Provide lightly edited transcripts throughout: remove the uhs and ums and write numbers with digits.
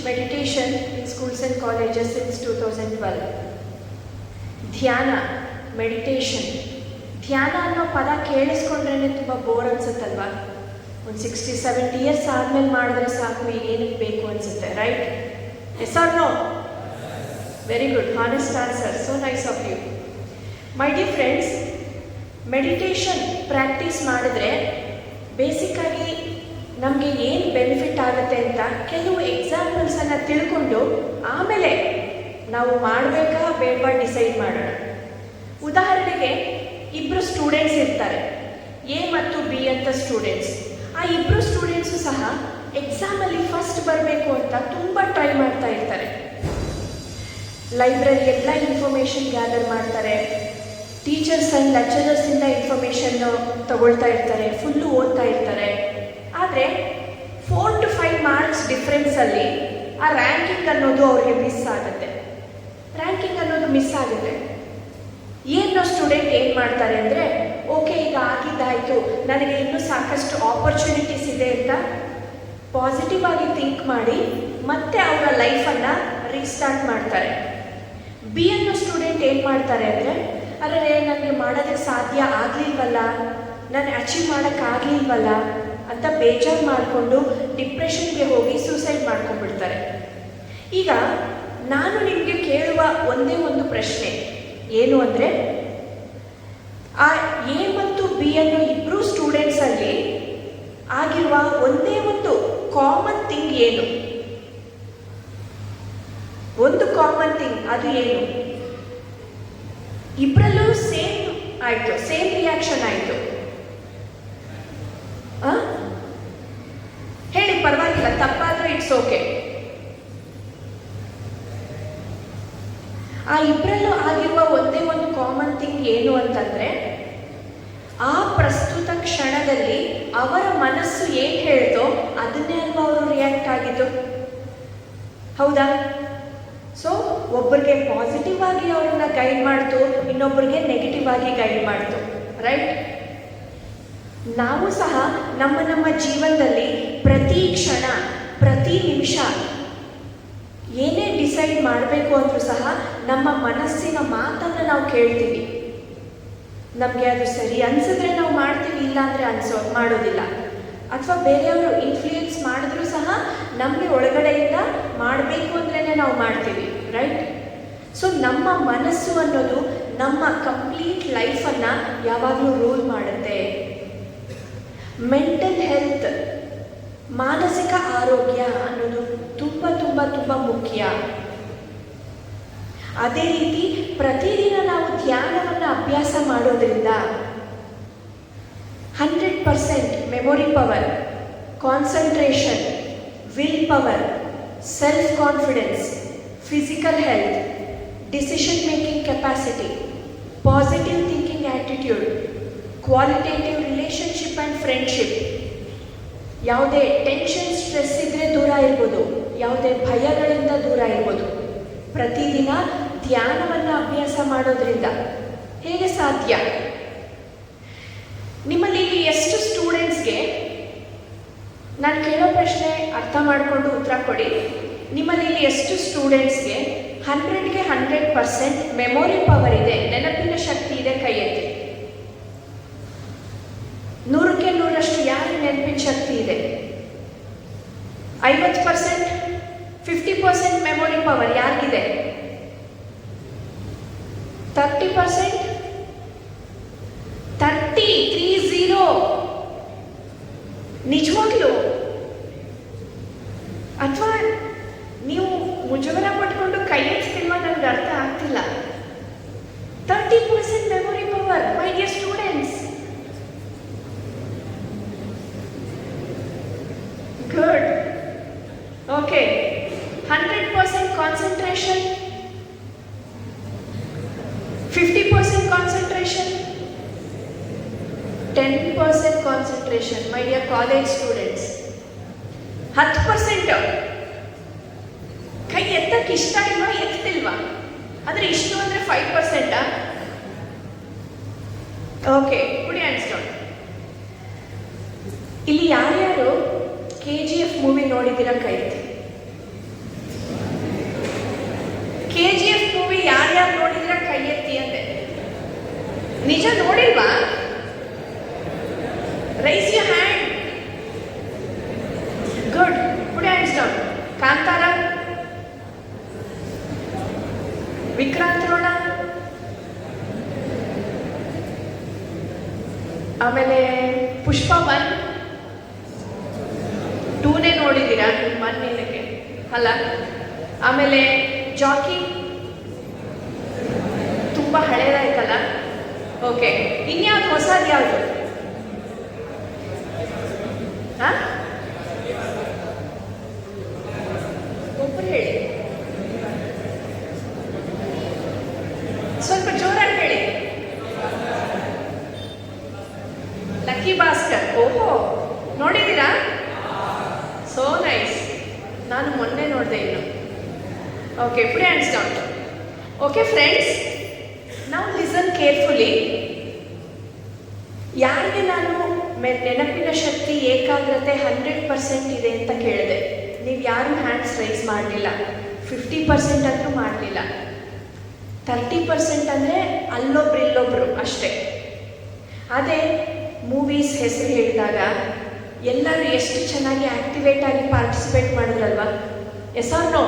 meditation in schools and colleges since 2012. ಧ್ಯಾನ, meditation. ಧ್ಯಾನ ಅನ್ನೋ ಪದ ಕೇಳಿಸ್ಕೊಂಡ್ರೇ ತುಂಬ ಬೋರ್ ಅನ್ಸುತ್ತಲ್ವಾ? ಒಂದು 60-70 ಇಯರ್ಸ್ ಆದಮೇಲೆ ಮಾಡಿದ್ರೆ ಸಾಕು, ಏನಕ್ಕೆ ಬೇಕು ಅನಿಸುತ್ತೆ, right? Yes or no? Very good, honest answer, so nice of you. My dear friends, meditation practice ಮಾಡಿದ್ರೆ ಬೇಸಿಕ್ಕಾಗಿ ನಮಗೆ ಏನು ಬೆನಿಫಿಟ್ ಆಗುತ್ತೆ ಅಂತ ಕೆಲವು ಎಕ್ಸಾಂಪಲ್ಸನ್ನು ತಿಳ್ಕೊಂಡು ಆಮೇಲೆ ನಾವು ಮಾಡಬೇಕಾ ಬೇಡವಾ ಡಿಸೈಡ್ ಮಾಡೋಣ. ಉದಾಹರಣೆಗೆ ಇಬ್ಬರು ಸ್ಟೂಡೆಂಟ್ಸ್ ಇರ್ತಾರೆ, ಎ ಮತ್ತು ಬಿ ಅಂತ ಸ್ಟೂಡೆಂಟ್ಸ್. ಆ ಇಬ್ಬರು ಸ್ಟೂಡೆಂಟ್ಸು ಸಹ ಎಕ್ಸಾಮಲ್ಲಿ ಫಸ್ಟ್ ಬರಬೇಕು ಅಂತ ತುಂಬ ಟ್ರೈ ಮಾಡ್ತಾ ಇರ್ತಾರೆ. ಲೈಬ್ರರಿ ಎಲ್ಲ ಇನ್ಫಾರ್ಮೇಷನ್ ಗ್ಯಾದರ್ ಮಾಡ್ತಾರೆ, ಟೀಚರ್ಸ್ ಆ್ಯಂಡ್ ಲೆಕ್ಚರರ್ಸಿಂದ ಇನ್ಫಾರ್ಮೇಷನ್ನು ತಗೊಳ್ತಾ ಇರ್ತಾರೆ, ಫುಲ್ಲು ಓದ್ತಾ ಇರ್ತಾರೆ. ಆದರೆ 4 to 5 ಮಾರ್ಕ್ಸ್ ಡಿಫ್ರೆನ್ಸಲ್ಲಿ ಆ ರ್ಯಾಂಕಿಂಗ್ ಅನ್ನೋದು ಅವ್ರಿಗೆ ಮಿಸ್ ಆಗುತ್ತೆ. ಏನೋ ಸ್ಟೂಡೆಂಟ್ ಏನು ಮಾಡ್ತಾರೆ ಅಂದರೆ, ಓಕೆ ಈಗ ಆಗಿದ್ದಾಯಿತು, ನನಗೆ ಇನ್ನೂ ಸಾಕಷ್ಟು ಆಪರ್ಚುನಿಟೀಸ್ ಇದೆ ಅಂತ ಪಾಸಿಟಿವ್ ಆಗಿ ಥಿಂಕ್ ಮಾಡಿ ಮತ್ತೆ ಅವರ ಲೈಫನ್ನು ರೀಸ್ಟಾರ್ಟ್ ಮಾಡ್ತಾರೆ. ಬಿ ಅನ್ನೋ ಸ್ಟೂಡೆಂಟ್ ಏನು ಮಾಡ್ತಾರೆ ಅಂದರೆ, ಅರೆ ನನಗೆ ಮಾಡೋದಕ್ಕೆ ಸಾಧ್ಯ ಆಗಲಿಲ್ವಲ್ಲ, ನಾನು ಅಚೀವ್ ಮಾಡೋಕ್ಕಾಗಲಿಲ್ವಲ್ಲ ಅಂತ ಬೇಜಾರು ಮಾಡಿಕೊಂಡು ಡಿಪ್ರೆಷನ್ಗೆ ಹೋಗಿ ಸೂಸೈಡ್ ಮಾಡ್ಕೊಂಡ್ಬಿಡ್ತಾರೆ. ಈಗ ನಾನು ನಿಮಗೆ ಕೇಳುವ ಒಂದೇ ಒಂದು ಪ್ರಶ್ನೆ ಏನು ಅಂದರೆ, ಆ ಎ ಮತ್ತು ಬಿ ಅನ್ನೋ ಇಬ್ಬರು ಸ್ಟೂಡೆಂಟ್ಸಲ್ಲಿ ಆಗಿರುವ ಒಂದೇ ಒಂದು ಕಾಮನ್ ಥಿಂಗ್ ಏನು? ಒಂದು ಕಾಮನ್ ಥಿಂಗ್, ಅದು ಏನು? ಇಬ್ಬರಲ್ಲೂ ಸೇಮ್ ಆಯಿತು, ಸೇಮ್ ರಿಯಾಕ್ಷನ್ ಆಯಿತು. ಹೇಳಿ, ಪರವಾಗಿಲ್ಲ, ತಪ್ಪಾದರೂ ಇಟ್ಸ್ ಓಕೆ. ಆ ಇಬ್ಬರಲ್ಲೂ ಆಗಿರುವ ಒಂದೇ ಒಂದು ಕಾಮನ್ ಥಿಂಗ್ ಏನು ಅಂತಂದರೆ, ಆ ಪ್ರಸ್ತುತ ಕ್ಷಣದಲ್ಲಿ ಅವರ ಮನಸ್ಸು ಏನು ಹೇಳ್ತೋ ಅದನ್ನೇ ಅಲ್ವಾ ಅವರು ರಿಯಾಕ್ಟ್ ಆಗಿದ್ದು, ಹೌದಾ? ಸೊ ಒಬ್ಬರಿಗೆ ಪಾಸಿಟಿವ್ ಆಗಿ ಅವ್ರನ್ನ ಗೈಡ್ ಮಾಡ್ತು, ಇನ್ನೊಬ್ಬರಿಗೆ ನೆಗೆಟಿವ್ ಆಗಿ ಗೈಡ್ ಮಾಡ್ತು, ರೈಟ್? ನಾವು ಸಹ ನಮ್ಮ ಜೀವನದಲ್ಲಿ ಪ್ರತಿ ಕ್ಷಣ, ಪ್ರತಿ ನಿಮಿಷ ಏನೇ ಡಿಸೈಡ್ ಮಾಡಬೇಕು ಅಂದರೂ ಸಹ ನಮ್ಮ ಮನಸ್ಸಿನ ಮಾತನ್ನು ನಾವು ಕೇಳ್ತೀವಿ. ನಮಗೆ ಅದು ಸರಿ ಅನಿಸಿದ್ರೆ ನಾವು ಮಾಡ್ತೀವಿ, ಇಲ್ಲ ಅಂದರೆ ಮಾಡೋದಿಲ್ಲ. ಅಥವಾ ಬೇರೆಯವರು ಇನ್ಫ್ಲೂಯೆನ್ಸ್ ಮಾಡಿದ್ರೂ ಸಹ ನಮಗೆ ಒಳಗಡೆಯಿಂದ ಮಾಡಬೇಕು ಅಂದ್ರೇ ನಾವು ಮಾಡ್ತೀವಿ, ರೈಟ್? ಸೊ ನಮ್ಮ ಮನಸ್ಸು ಅನ್ನೋದು ನಮ್ಮ ಕಂಪ್ಲೀಟ್ ಲೈಫನ್ನು ಯಾವಾಗಲೂ ರೂಲ್ ಮಾಡುತ್ತೆ. ಮೆಂಟಲ್ ಹೆಲ್ತ್, ಮಾನಸಿಕ ಆರೋಗ್ಯ ಅನ್ನೋದು ತುಂಬ ತುಂಬ ತುಂಬ ಮುಖ್ಯ. ಅದೇ ರೀತಿ ಪ್ರತಿದಿನ ನಾವು ಧ್ಯಾನವನ್ನು ಅಭ್ಯಾಸ ಮಾಡೋದ್ರಿಂದ 100% memory power, concentration, will power, self confidence, physical health, decision making capacity, positive thinking attitude, qualitative relationship and friendship, ಯಾವುದೇ ಟೆನ್ಷನ್, ಸ್ಟ್ರೆಸ್ ಇದ್ದರೆ ದೂರ ಇರ್ಬೋದು, ಯಾವುದೇ ಭಯಗಳಿಂದ ದೂರ ಇರ್ಬೋದು. ಪ್ರತಿದಿನ ಧ್ಯಾನವನ್ನು ಅಭ್ಯಾಸ ಮಾಡೋದ್ರಿಂದ ಹೇಗೆ ಸಾಧ್ಯ? ನಿಮ್ಮಲ್ಲಿ ಎಷ್ಟು ಸ್ಟೂಡೆಂಟ್ಸ್ಗೆ, ನಾನು ಕೇಳೋ ಪ್ರಶ್ನೆ ಅರ್ಥ ಮಾಡಿಕೊಂಡು ಉತ್ತರ ಕೊಡಿ. ನಿಮ್ಮಲ್ಲಿ ಎಷ್ಟು ಸ್ಟೂಡೆಂಟ್ಸ್ಗೆ 100ಗೆ 100% ಮೆಮೊರಿ ಪವರ್ ಇದೆ, ನೆನಪಿನ ಶಕ್ತಿ ಇದೆ? ಕೈ ಎತ್ತಿ. 100ಕ್ಕೆ 100ರಷ್ಟು ಯಾರಿಗೆ ನೆನಪಿನ ಶಕ್ತಿ ಇದೆ? 50%, 50% ಮೆಮೊರಿ ಪವರ್ ಯಾರಿಗಿದೆ? 30%, 30 ನಿಜವಾಗ್ಲೂ? ಅಥವಾ ನೀವು ಮುಜುಗರ ಪಟ್ಕೊಂಡು ಕೈ ಎತ್ತಿಲ್ವಾ? ನನಗೆ ಅರ್ಥ ಆಗ್ತಿಲ್ಲ. 30% memory power, my dear students. Good. Okay. 100% concentration, 50% concentration, 10% concentration. My dear college students, 10%. ಕೈ ಎತ್ತಕ್ಕೆ ಇಷ್ಟ ಇಲ್ವಾ? ಎತ್ತಿಲ್ವಾ? ಆದರೆ ಇಷ್ಟು ಅಂದರೆ 5%. ಓಕೆ, ಪುಡಿ ಅನ್ಸ್ಕೊಂಡು. ಇಲ್ಲಿ ಯಾರ್ಯಾರು KGF ಮೂವಿ ನೋಡಿದ್ದೀರಾ? ಕೈ ಎತ್ತಿ. ನಿಜ ನೋಡಿಲ್ವಾ? Raise your hand. Good. Put hands down. Kantara, Vikrant Rona, ಆಮೇಲೆ ಪುಷ್ಪ 1, 2ನೇ ನೋಡಿದ್ದೀರಾ? 1 ಏನಕ್ಕೆ ಅಲ್ಲ. ಆಮೇಲೆ ಜಾಕಿ ತುಂಬ ಹಳೇದಾಯ್ತಲ್ಲ. ಓಕೆ, ಇನ್ಯಾವ್ದು ಹೊಸದು ಯಾವುದು? ಒಬ್ಬರು ಹೇಳಿ, ಸ್ವಲ್ಪ ಜೋರಾಗಿ ಹೇಳಿ. ಲಕ್ಕಿ ಭಾಸ್ಕರ್. ಓಹೋ, ನೋಡಿದ್ದೀರಾ? So nice. ನಾನು ಮೊನ್ನೆ ನೋಡಿದೆ ಇನ್ನು. ಓಕೆ, ಪುಟ್ ಹ್ಯಾಂಡ್ಸ್ ಡೌನ್. ಓಕೆ ಫ್ರೆಂಡ್ಸ್, ನಾವು ಲಿಸನ್ ಕೇರ್ಫುಲಿ. ಯಾರಿಗೆ ನಾನು ನೆನಪಿನ ಶಕ್ತಿ ಏಕಾಗ್ರತೆ 100% ಇದೆ ಅಂತ ಕೇಳಿದೆ, ನೀವು ಯಾರು ಹ್ಯಾಂಡ್ಸ್ ರೈಸ್ ಮಾಡಲಿಲ್ಲ. 50% ಅಂತೂ ಮಾಡಲಿಲ್ಲ. 30% ಅಂದರೆ ಅಲ್ಲೊಬ್ರು ಇಲ್ಲೊಬ್ರು ಅಷ್ಟೇ. ಅದೇ ಮೂವೀಸ್ ಹೆಸರು ಹೇಳಿದಾಗ ಎಲ್ಲರೂ ಎಷ್ಟು ಚೆನ್ನಾಗಿ ಆಕ್ಟಿವೇಟ್ ಆಗಿ ಪಾರ್ಟಿಸಿಪೇಟ್ ಮಾಡಿದ್ರಲ್ವಾ? Yes or no?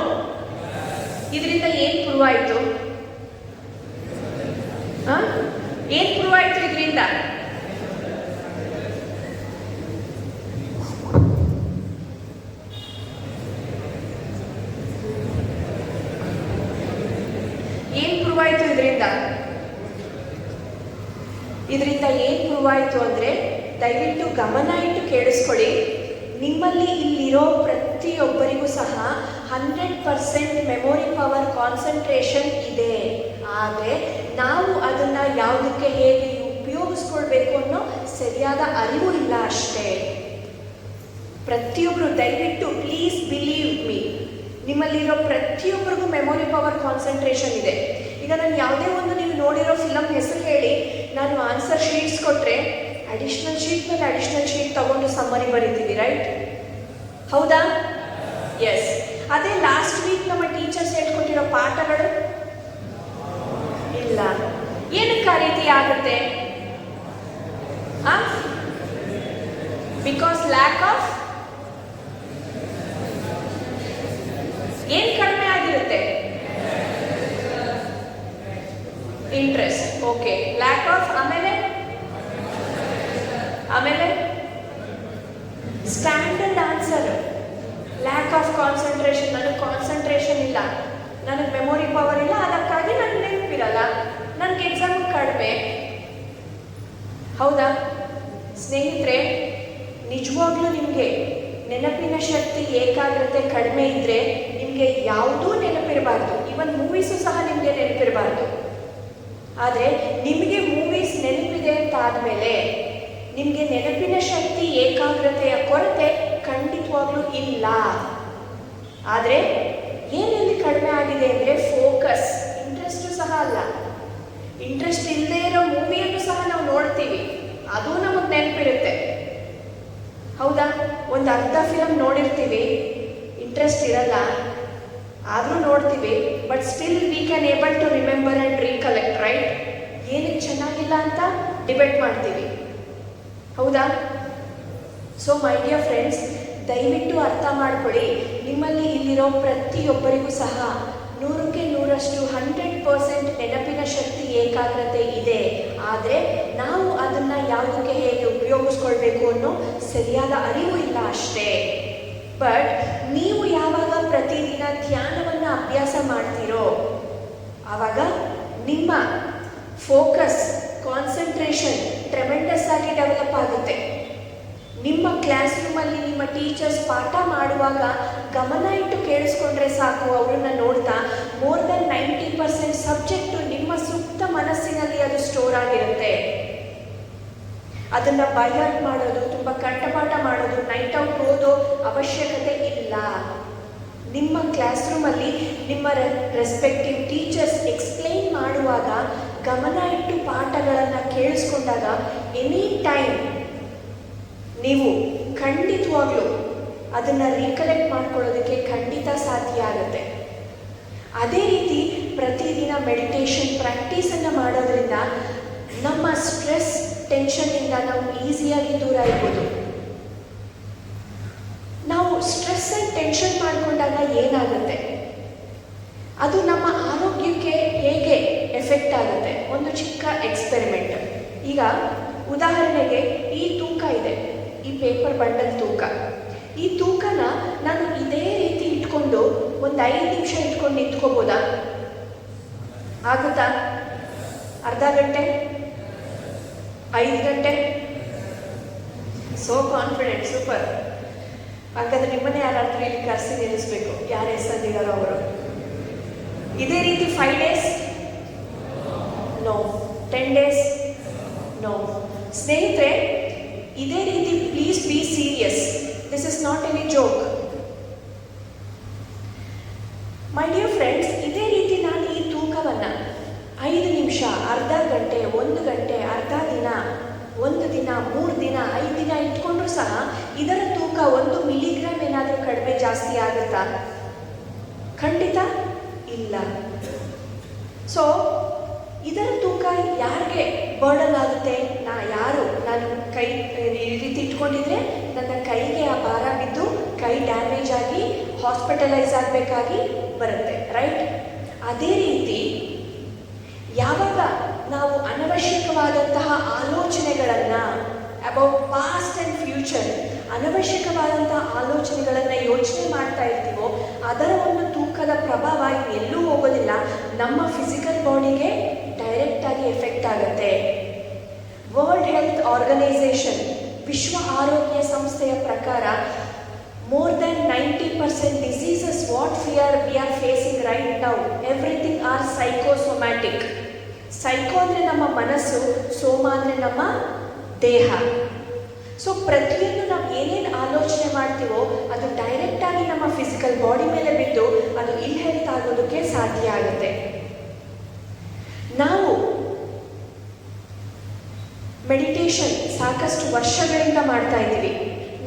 ಇದರಿಂದ ಏನು ಪ್ರೂವ್ ಆಯಿತು? ಏನು ಪ್ರೂವ್ ಆಯಿತು ಇದರಿಂದ? ಏನು ಪ್ರೂವ್ ಆಯಿತು ಇದರಿಂದ? ಇದರಿಂದ ಏನು ಪ್ರೂವ್ ಆಯಿತು ಅಂದರೆ, ದಯವಿಟ್ಟು ಗಮನ ಇಟ್ಟು ಕೇಳಿಸ್ಕೊಳ್ಳಿ. ನಿಮ್ಮಲ್ಲಿ ಇಲ್ಲಿರೋ ಪ್ರತಿಯೊಬ್ಬರಿಗೂ ಸಹ 100% ಮೆಮೊರಿ ಪವರ್ ಕಾನ್ಸಂಟ್ರೇಷನ್ ಇದೆ. ಆದರೆ ನಾವು ಅದನ್ನು ಯಾವುದಕ್ಕೆ ಹೇಗೆ ಉಪಯೋಗಿಸ್ಕೊಳ್ಬೇಕು ಅನ್ನೋ ಸರಿಯಾದ ಅರಿವು ಇಲ್ಲ ಅಷ್ಟೇ. ಪ್ರತಿಯೊಬ್ಬರು ದಯವಿಟ್ಟು ಪ್ಲೀಸ್ ಬಿಲೀವ್ ಮೀ, ನಿಮ್ಮಲ್ಲಿರೋ ಪ್ರತಿಯೊಬ್ಬರಿಗೂ ಮೆಮೊರಿ ಪವರ್ ಕಾನ್ಸಂಟ್ರೇಷನ್ ಇದೆ. ಈಗ ನಾನು ಯಾವುದೇ ಒಂದು ನೀವು ನೋಡಿರೋ ಫಿಲಮ್ ಹೆಸರು ಹೇಳಿ, ನಾನು ಆನ್ಸರ್ ಶೀಟ್ಸ್ ಕೊಟ್ಟರೆ ಅಡಿಷ್ನಲ್ ಶೀಟ್ ಮೇಲೆ ಅಡಿಷ್ನಲ್ ಶೀಟ್ ತಗೊಂಡು ಸಮ್ಮರಿ ಬರೀತೀವಿ, ರೈಟ್? ಹೌದಾ? ಎಸ್. ಅದೇ ಲಾಸ್ಟ್ ವೀಕ್ ನಮ್ಮ ಟೀಚರ್ಸ್ ಹೇಳ್ಕೊಟ್ಟಿರೋ ಪಾಠಗಳು ಇಲ್ಲ. ಏನಕ್ಕೆ ಆ ರೀತಿ ಆಗುತ್ತೆ? ಬಿಕಾಸ್ ಲ್ಯಾಕ್ ಆಫ್ ಏನು ಕಡಿಮೆ ಆಗಿರುತ್ತೆ? ಇಂಟ್ರೆಸ್ಟ್. Okay, lack of. ಆಮೇಲೆ standard answer lack of concentration. ನನಗೆ ಕಾನ್ಸಂಟ್ರೇಷನ್ ಇಲ್ಲ, ನನಗೆ ಮೆಮೊರಿ ಪವರ್ ಇಲ್ಲ, ಅದಕ್ಕಾಗಿ ನನಗೆ ನೆನಪಿರಲ್ಲ, ನನಗೆ ಎಕ್ಸಾಮ್ ಕಡಿಮೆ. ಹೌದಾ ಸ್ನೇಹಿತರೆ? ನಿಜವಾಗ್ಲೂ ನಿಮಗೆ ನೆನಪಿನ ಶಕ್ತಿ ಏಕಾಗ್ರತೆ ಕಡಿಮೆ ಇದ್ದರೆ ನಿಮಗೆ ಯಾವುದೂ ನೆನಪಿರಬಾರ್ದು. ಈವನ್ ಮೂವೀಸು ಸಹ ನಿಮಗೆ ನೆನಪಿರಬಾರ್ದು. ಆದರೆ ನಿಮಗೆ ಮೂವೀಸ್ ನೆನಪಿದೆ ಅಂತ ಆದಮೇಲೆ ನಿಮಗೆ ನೆನಪಿನ ಶಕ್ತಿ ಏಕಾಗ್ರತೆಯ ಕೊರತೆ ಖಂಡಿತವಾಗ್ಲೂ ಇಲ್ಲ. ಆದರೆ ಏನೆಲ್ಲಿ ಕಡಿಮೆ ಆಗಿದೆ ಅಂದರೆ ಫೋಕಸ್. ಇಂಟ್ರೆಸ್ಟು ಸಹ ಅಲ್ಲ. ಇಂಟ್ರೆಸ್ಟ್ ಇಲ್ಲದೆ ಇರೋ ಮೂವಿಯನ್ನು ಸಹ ನಾವು ನೋಡ್ತೀವಿ, ಅದು ನಮಗೆ ನೆನಪಿರುತ್ತೆ. ಹೌದಾ? ಒಂದು ಅರ್ಧ ಫಿಲಮ್ ನೋಡಿರ್ತೀವಿ, ಇಂಟ್ರೆಸ್ಟ್ ಇರಲ್ಲ, ಆದರೂ ನೋಡ್ತೀವಿ. But still we can able to remember and recollect, right? ಏನಕ್ಕೆ ಚೆನ್ನಾಗಿಲ್ಲ ಅಂತ ಡಿಬೇಟ್ ಮಾಡ್ತೀವಿ. ಹೌದಾ? ಸೊ ಮೈ ಡಿಯರ್ ಫ್ರೆಂಡ್ಸ್, ದಯವಿಟ್ಟು ಅರ್ಥ ಮಾಡ್ಕೊಳ್ಳಿ. ನಿಮ್ಮಲ್ಲಿ ಇಲ್ಲಿರೋ ಪ್ರತಿಯೊಬ್ಬರಿಗೂ ಸಹ 100ಕ್ಕೆ 100% ನೆನಪಿನ ಶಕ್ತಿ ಏಕಾಗ್ರತೆ ಇದೆ. ಆದರೆ ನಾವು ಅದನ್ನು ಯಾವುದಕ್ಕೆ ಹೇಗೆ ಉಪಯೋಗಿಸ್ಕೊಳ್ಬೇಕು ಅನ್ನೋ ಸರಿಯಾದ ಅರಿವು ಇಲ್ಲ ಅಷ್ಟೇ. ಬಟ್ ನೀವು ಯಾವಾಗ ಪ್ರತಿದಿನ ಧ್ಯಾನವನ್ನು ಅಭ್ಯಾಸ ಮಾಡ್ತೀರೋ ಆವಾಗ ನಿಮ್ಮ ಫೋಕಸ್ ಕಾನ್ಸಂಟ್ರೇಷನ್ ಟ್ರೆಮೆಂಡಸ್ ಆಗಿ ಡೆವಲಪ್ ಆಗುತ್ತೆ. ನಿಮ್ಮ ಕ್ಲಾಸ್ ರೂಮಲ್ಲಿ ನಿಮ್ಮ ಟೀಚರ್ಸ್ ಪಾಠ ಮಾಡುವಾಗ ಗಮನ ಇಟ್ಟು ಕೇಳಿಸ್ಕೊಂಡ್ರೆ ಸಾಕು, ಅವರನ್ನು ನೋಡ್ತಾ ಮೋರ್ ದೆನ್ 90% ಸಬ್ಜೆಕ್ಟು ನಿಮ್ಮ ಸುಪ್ತ ಮನಸ್ಸಿನಲ್ಲಿ ಅದು ಸ್ಟೋರ್ ಆಗಿರುತ್ತೆ. ಅದನ್ನು ಬೈಹಾರ್ಟ್ ಮಾಡೋದು, ತುಂಬ ಕಂಠಪಾಠ ಮಾಡೋದು, ನೈಟ್ ಔಟ್ ಓದೋ ಅವಶ್ಯಕತೆ ಇಲ್ಲ. ನಿಮ್ಮ ಕ್ಲಾಸ್ ರೂಮಲ್ಲಿ ನಿಮ್ಮ ರೆಸ್ಪೆಕ್ಟಿವ್ ಟೀಚರ್ಸ್ ಎಕ್ಸ್ಪ್ಲೈನ್ ಮಾಡುವಾಗ ಗಮನ ಇಟ್ಟು ಪಾಠಗಳನ್ನು ಕೇಳಿಸ್ಕೊಂಡಾಗ ಎನಿ ಟೈಮ್ ನೀವು ಖಂಡಿತವಾಗ್ಲೂ ಅದನ್ನು ರೀಕಲೆಕ್ಟ್ ಮಾಡ್ಕೊಳ್ಳೋದಕ್ಕೆ ಖಂಡಿತ ಸಾಧ್ಯ ಆಗುತ್ತೆ. ಅದೇ ರೀತಿ ಪ್ರತಿದಿನ ಮೆಡಿಟೇಷನ್ ಪ್ರಾಕ್ಟೀಸನ್ನು ಮಾಡೋದ್ರಿಂದ ನಮ್ಮ ಸ್ಟ್ರೆಸ್ ಟೆನ್ಷನ್ನಿಂದ ನಾವು ಈಸಿಯಾಗಿ ದೂರ ಇರ್ಬೋದು. ನಾವು ಸ್ಟ್ರೆಸ್ ಆ್ಯಂಡ್ ಟೆನ್ಷನ್ ಮಾಡಿಕೊಂಡಾಗ ಏನಾಗುತ್ತೆ, ಅದು ನಮ್ಮ ಆರೋಗ್ಯಕ್ಕೆ ಹೇಗೆ ಎಫೆಕ್ಟ್ ಆಗುತ್ತೆ. ಒಂದು ಚಿಕ್ಕ ಎಕ್ಸ್ಪೆರಿಮೆಂಟ್. ಈಗ ಉದಾಹರಣೆಗೆ ಈ ತೂಕ ಇದೆ, ಈ ಪೇಪರ್ ಬಂಡಲ್ ತೂಕ. ಈ ತೂಕನ ನಾನು ಇದೇ ರೀತಿ ಇಟ್ಕೊಂಡು ಒಂದು 5 ನಿಮಿಷ ಇಟ್ಕೊಂಡು ನಿಂತ್ಕೋಬೋದಾ? ಆಗುತ್ತಾ? ಅರ್ಧ ಗಂಟೆ, 5 ಗಂಟೆ? So confident, super. ಹಾಗಾದ್ರೆ ನಿಮ್ಮನ್ನೇ ಯಾರಾದ್ರೂ ಇಲ್ಲಿ ಕರೆಸಿ ನಿಲ್ಲಿಸ್ಬೇಕು, ಯಾರು ಹೆಸರಿದ್ದಾರೋ ಅವರು. ಇದೇ ರೀತಿ 5 ಡೇಸ್? ನೋ. 10 ಡೇಸ್? ನೋ. ಸ್ನೇಹಿತರೆ, ಇದೇ ರೀತಿ please be serious. This is not any joke. My dear friends, ಇದೇ ರೀತಿ ನಾನು ಈ ತೂಕವನ್ನು 5 ನಿಮಿಷ, ಅರ್ಧ ಗಂಟೆ, 1 ಗಂಟೆ, ಅರ್ಧ ದಿನ, 1 ದಿನ, 3 ದಿನ, 5 ದಿನ ಇಟ್ಕೊಂಡ್ರೂ ಸಹ ಇದರ ತೂಕ 1 ಮಿಲಿಗ್ರಾಮ್ ಏನಾದರೂ ಕಡಿಮೆ ಜಾಸ್ತಿ ಆಗುತ್ತಾ? ಖಂಡಿತ ಇಲ್ಲ. ಸೊ ಇದರ ತೂಕ ಯಾರಿಗೆ ಬರ್ಡನ್ ಆಗುತ್ತೆ? ನಾನು ಕೈ ಈ ರೀತಿ ಇಟ್ಕೊಂಡಿದ್ರೆ ನನ್ನ ಕೈಗೆ ಆ ಭಾರ ಬಿದ್ದು ಕೈ ಡ್ಯಾಮೇಜ್ ಆಗಿ ಹಾಸ್ಪಿಟಲೈಸ್ ಆಗಬೇಕಾಗಿ ಬರುತ್ತೆ, ರೈಟ್? ಅದೇ ರೀತಿ ಯಾವಾಗ ನಾವು ಅನವಶ್ಯಕವಾದಂತಹ ಆಲೋಚನೆಗಳನ್ನು ಅಬೌಟ್ ಪಾಸ್ಟ್ ಆ್ಯಂಡ್ ಫ್ಯೂಚರ್, ಅನವಶ್ಯಕವಾದಂತಹ ಆಲೋಚನೆಗಳನ್ನು ಯೋಚನೆ ಮಾಡ್ತಾ ಇರ್ತೀವೋ ಅದರ ಒಂದು ತೂಕದ ಪ್ರಭಾವ ಎಲ್ಲೂ ಹೋಗೋದಿಲ್ಲ, ನಮ್ಮ ಫಿಸಿಕಲ್ ಬಾಡಿಗೆ ಡೈರೆಕ್ಟಾಗಿ ಎಫೆಕ್ಟ್ ಆಗುತ್ತೆ. ವರ್ಲ್ಡ್ ಹೆಲ್ತ್ ಆರ್ಗನೈಸೇಷನ್, ವಿಶ್ವ ಆರೋಗ್ಯ ಸಂಸ್ಥೆಯ ಪ್ರಕಾರ more than 90% diseases what we are facing right now, everything are psychosomatic. Psycho ಅಂದರೆ ನಮ್ಮ ಮನಸ್ಸು, ಸೋಮ ಅಂದರೆ ನಮ್ಮ ದೇಹ. ಸೊ ಪ್ರತಿಯೊಂದು ನಾವು ಏನೇನು ಆಲೋಚನೆ ಮಾಡ್ತೀವೋ ಅದು ಡೈರೆಕ್ಟಾಗಿ ನಮ್ಮ ಫಿಸಿಕಲ್ ಬಾಡಿ ಮೇಲೆ ಬಿದ್ದು ಅದು ಇಲ್ ಹೆಲ್ತ್ ಆಗೋದಕ್ಕೆ ಸಾಧ್ಯ ಆಗುತ್ತೆ. ನಾವು ಮೆಡಿಟೇಷನ್ ಸಾಕಷ್ಟು ವರ್ಷಗಳಿಂದ ಮಾಡ್ತಾ ಇದ್ದೀವಿ.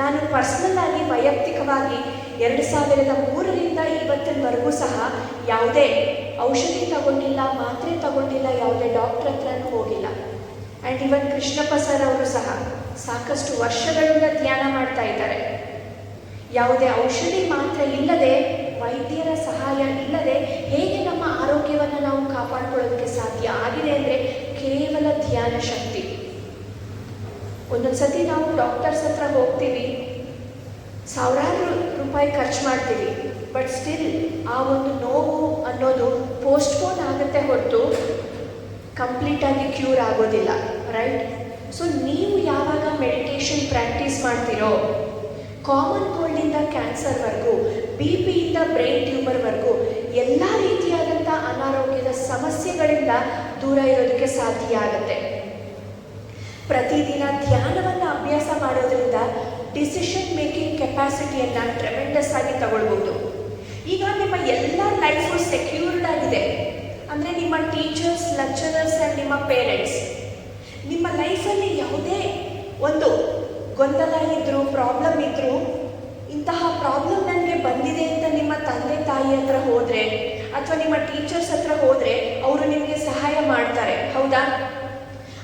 ನಾನು ಪರ್ಸನಲ್ ಆಗಿ ವೈಯಕ್ತಿಕವಾಗಿ 2003ರಿಂದ ಇವತ್ತಿನವರೆಗೂ ಸಹ ಯಾವುದೇ ಔಷಧಿ ತಗೊಂಡಿಲ್ಲ, ಮಾತ್ರೆ ತಗೊಂಡಿಲ್ಲ, ಯಾವುದೇ ಡಾಕ್ಟರ್ ಹತ್ರನೂ ಹೋಗಿಲ್ಲ. ಆ್ಯಂಡ್ ಇವನ್ ಕೃಷ್ಣಪ್ಪ ಸರ್ ಅವರು ಸಹ ಸಾಕಷ್ಟು ವರ್ಷಗಳಿಂದ ಧ್ಯಾನ ಮಾಡ್ತಾ ಇದ್ದಾರೆ. ಯಾವುದೇ ಔಷಧಿ ಮಾತ್ರೆ ಇಲ್ಲದೆ, ವೈದ್ಯರ ಸಹಾಯ ಇಲ್ಲದೆ ಹೇಗೆ ನಮ್ಮ ಆರೋಗ್ಯವನ್ನು ನಾವು ಕಾಪಾಡ್ಕೊಳ್ಳೋದಕ್ಕೆ ಸಾಧ್ಯ ಆಗಿದೆ ಅಂದರೆ ಕೇವಲ ಧ್ಯಾನ ಶಕ್ತಿ. ಒಂದೊಂದು ಸತಿ ನಾವು ಡಾಕ್ಟರ್ಸ್ ಹತ್ರ ಹೋಗ್ತೀವಿ, ಸಾವಿರಾರು ರೂಪಾಯಿ ಖರ್ಚು ಮಾಡ್ತೀವಿ, ಬಟ್ ಸ್ಟಿಲ್ ಆ ಒಂದು ನೋವು ಅನ್ನೋದು ಪೋಸ್ಟ್ಪೋನ್ ಆಗುತ್ತೆ ಹೊರತು ಕಂಪ್ಲೀಟಾಗಿ ಕ್ಯೂರ್ ಆಗೋದಿಲ್ಲ, ರೈಟ್? ಸೊ ನೀವು ಯಾವಾಗ ಮೆಡಿಟೇಷನ್ ಪ್ರಾಕ್ಟೀಸ್ ಮಾಡ್ತೀರೋ, ಕಾಮನ್ ಕೋಲ್ಡಿಂದ ಕ್ಯಾನ್ಸರ್ವರೆಗೂ, BP-ಯಿಂದ ಬ್ರೈನ್ ಟ್ಯೂಮರ್ವರೆಗೂ ಎಲ್ಲ ರೀತಿಯಾದಂಥ ಅನಾರೋಗ್ಯದ ಸಮಸ್ಯೆಗಳಿಂದ ದೂರ ಇರೋದಕ್ಕೆ ಸಾಧ್ಯ ಆಗುತ್ತೆ. ಪ್ರತಿದಿನ ಧ್ಯಾನವನ್ನು ಅಭ್ಯಾಸ ಮಾಡೋದ್ರಿಂದ ಡಿಸಿಷನ್ ಮೇಕಿಂಗ್ ಕೆಪಾಸಿಟಿಯನ್ನು ಟ್ರೆಮೆಂಡಸ್ ಆಗಿ ತಗೊಳ್ಬೋದು. ಈಗ ನಿಮ್ಮ ಎಲ್ಲ ಲೈಫು ಸೆಕ್ಯೂರ್ಡ್ ಆಗಿದೆ ಅಂದರೆ ನಿಮ್ಮ ಟೀಚರ್ಸ್, ಲೆಕ್ಚರರ್ಸ್ ಆ್ಯಂಡ್ ನಿಮ್ಮ ಪೇರೆಂಟ್ಸ್, ನಿಮ್ಮ ಲೈಫಲ್ಲಿ ಯಾವುದೇ ಒಂದು ಗೊಂದಲ ಇದ್ದರೂ, ಪ್ರಾಬ್ಲಮ್ ಇದ್ದರೂ, ಇಂತಹ ಪ್ರಾಬ್ಲಮ್ ನನಗೆ ಬಂದಿದೆ ಅಂತ ನಿಮ್ಮ ತಂದೆ ತಾಯಿ ಹತ್ರ ಹೋದರೆ ಅಥವಾ ನಿಮ್ಮ ಟೀಚರ್ಸ್ ಹತ್ರ ಹೋದರೆ ಅವರು ನಿಮಗೆ ಸಹಾಯ ಮಾಡ್ತಾರೆ, ಹೌದಾ?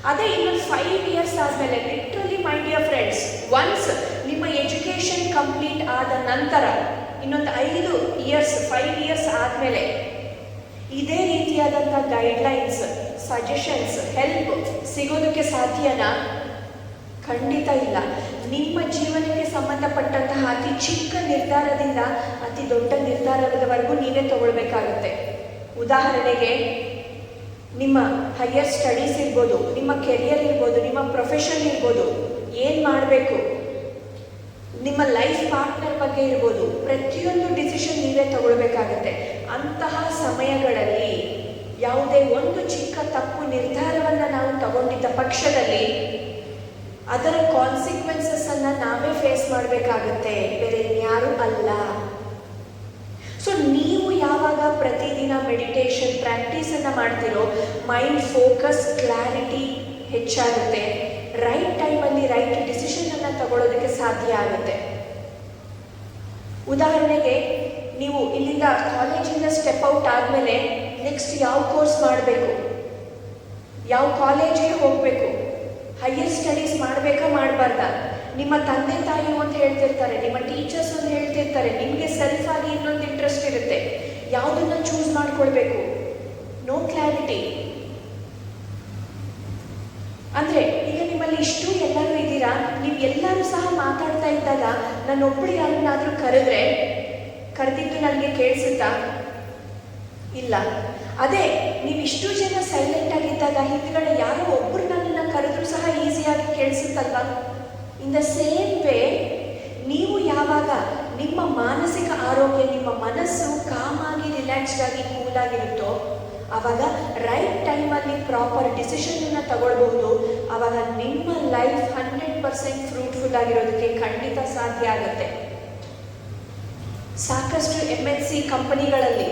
ಅದೇ ಇನ್ನೊಂದು 5 ಇಯರ್ಸ್ ಆದಮೇಲೆ, ಲಿಟ್ರಲಿ ಮೈ ಡಿಯರ್ ಫ್ರೆಂಡ್ಸ್, ಒನ್ಸ್ ನಿಮ್ಮ ಎಜುಕೇಷನ್ ಕಂಪ್ಲೀಟ್ ಆದ ನಂತರ ಇನ್ನೊಂದು 5 ಇಯರ್ಸ್ ಆದಮೇಲೆ ಇದೇ ರೀತಿಯಾದಂಥ ಗೈಡ್ಲೈನ್ಸ್, ಸಜೆಷನ್ಸ್, ಹೆಲ್ಪ್ ಸಿಗೋದಕ್ಕೆ ಸಾಧ್ಯನಾ? ಖಂಡಿತ ಇಲ್ಲ. ನಿಮ್ಮ ಜೀವನಕ್ಕೆ ಸಂಬಂಧಪಟ್ಟಂತಹ ಅತಿ ಚಿಕ್ಕ ನಿರ್ಧಾರದಿಂದ ಅತಿ ದೊಡ್ಡ ನಿರ್ಧಾರದವರೆಗೂ ನೀವೇ ತಗೊಳ್ಬೇಕಾಗುತ್ತೆ. ಉದಾಹರಣೆಗೆ ನಿಮ್ಮ ಹೈಯರ್ ಸ್ಟಡೀಸ್ ಇರ್ಬೋದು, ನಿಮ್ಮ ಕೆರಿಯರ್ ಇರ್ಬೋದು, ನಿಮ್ಮ ಪ್ರೊಫೆಷನ್ ಇರ್ಬೋದು, ಏನು ಮಾಡಬೇಕು, ನಿಮ್ಮ ಲೈಫ್ ಪಾರ್ಟ್ನರ್ ಬಗ್ಗೆ ಇರ್ಬೋದು, ಪ್ರತಿಯೊಂದು ಡಿಸಿಷನ್ ನೀವೇ ತಗೊಳ್ಬೇಕಾಗತ್ತೆ. ಅಂತಹ ಸಮಯಗಳಲ್ಲಿ ಯಾವುದೇ ಒಂದು ಚಿಕ್ಕ ತಪ್ಪು ನಿರ್ಧಾರವನ್ನು ನಾವು ತಗೊಂಡಿದ್ದ ಪಕ್ಷದಲ್ಲಿ ಅದರ ಕಾನ್ಸಿಕ್ವೆನ್ಸಸ್ಸನ್ನು ನಾವೇ ಫೇಸ್ ಮಾಡಬೇಕಾಗತ್ತೆ, ಬೇರೆ ಯಾರೂ ಅಲ್ಲ. ಸೊ ನೀವು ಯಾವಾಗ ಪ್ರತಿದಿನ ಮೆಡಿಟೇಷನ್ ಪ್ರಾಕ್ಟೀಸನ್ನು ಮಾಡ್ತಿರೋ ಮೈಂಡ್ ಫೋಕಸ್, ಕ್ಲಾರಿಟಿ ಹೆಚ್ಚಾಗುತ್ತೆ, ರೈಟ್ ಟೈಮಲ್ಲಿ ರೈಟ್ ಡಿಸಿಷನನ್ನು ತಗೊಳ್ಳೋದಕ್ಕೆ ಸಾಧ್ಯ ಆಗುತ್ತೆ. ಉದಾಹರಣೆಗೆ ನೀವು ಇಲ್ಲಿಂದ ಕಾಲೇಜಿಂದ ಸ್ಟೆಪ್ ಔಟ್ ಆದಮೇಲೆ ನೆಕ್ಸ್ಟ್ ಯಾವ ಕೋರ್ಸ್ ಮಾಡಬೇಕು, ಯಾವ ಕಾಲೇಜಿಗೆ ಹೋಗಬೇಕು, ಹೈಯರ್ ಸ್ಟಡೀಸ್ ಮಾಡಬೇಕಾ ಮಾಡಬಾರ್ದಾ, ನಿಮ್ಮ ತಂದೆ ತಾಯಿ ಒಂದು ಹೇಳ್ತಿರ್ತಾರೆ, ನಿಮ್ಮ ಟೀಚರ್ಸ್ ಒಂದು ಹೇಳ್ತಿರ್ತಾರೆ, ನಿಮಗೆ ಸೆಲ್ಫ್ ಆಗಿ ಇನ್ನೊಂದು ಇಂಟ್ರೆಸ್ಟ್ ಇರುತ್ತೆ, ಯಾವುದನ್ನ ಚೂಸ್ ಮಾಡ್ಕೊಳ್ಬೇಕು, ನೋ ಕ್ಲಾರಿಟಿ. ಅಂದರೆ ಈಗ ನಿಮ್ಮಲ್ಲಿ ಇಷ್ಟು ಎಲ್ಲರೂ ಇದ್ದೀರಾ, ನೀವು ಎಲ್ಲರೂ ಸಹ ಮಾತಾಡ್ತಾ ಇದ್ದಾಗ ನಾನೊಬ್ಬಳು ಯಾರನ್ನಾದರೂ ಕರೆದಿದ್ದು ನನಗೆ ಕೇಳಿಸುತ್ತಾ? ಇಲ್ಲ. ಅದೇ ನೀವು ಇಷ್ಟು ಜನ ಸೈಲೆಂಟ್ ಆಗಿದ್ದಾಗ ಹಿಂದ್ಗಡೆ ಯಾರೋ ಒಬ್ಬರು ನನ್ನನ್ನು ಕರೆದ್ರೂ ಸಹ ಈಸಿಯಾಗಿ ಕೇಳಿಸುತ್ತಲ್ವಾ? ಇನ್ ದ ಸೇಮ್ ವೇ, ನೀವು ಯಾವಾಗ ನಿಮ್ಮ ಮಾನಸಿಕ ಆರೋಗ್ಯ, ನಿಮ್ಮ ಮನಸ್ಸು ಕಾಮಾಗಿ, ರಿಲ್ಯಾಕ್ಸ್ಡ್ ಆಗಿ, ಕೂಲಾಗಿರುತ್ತೋ ಆವಾಗ ರೈಟ್ ಟೈಮಲ್ಲಿ ಪ್ರಾಪರ್ ಡಿಸಿಷನ್ನ ತಗೊಳ್ಬಹುದು. ಆವಾಗ ನಿಮ್ಮ ಲೈಫ್ 100% ಫ್ರೂಟ್ಫುಲ್ ಆಗಿರೋದಕ್ಕೆ ಖಂಡಿತ ಸಾಧ್ಯ ಆಗುತ್ತೆ. ಸಾಕಷ್ಟು MNC ಕಂಪನಿಗಳಲ್ಲಿ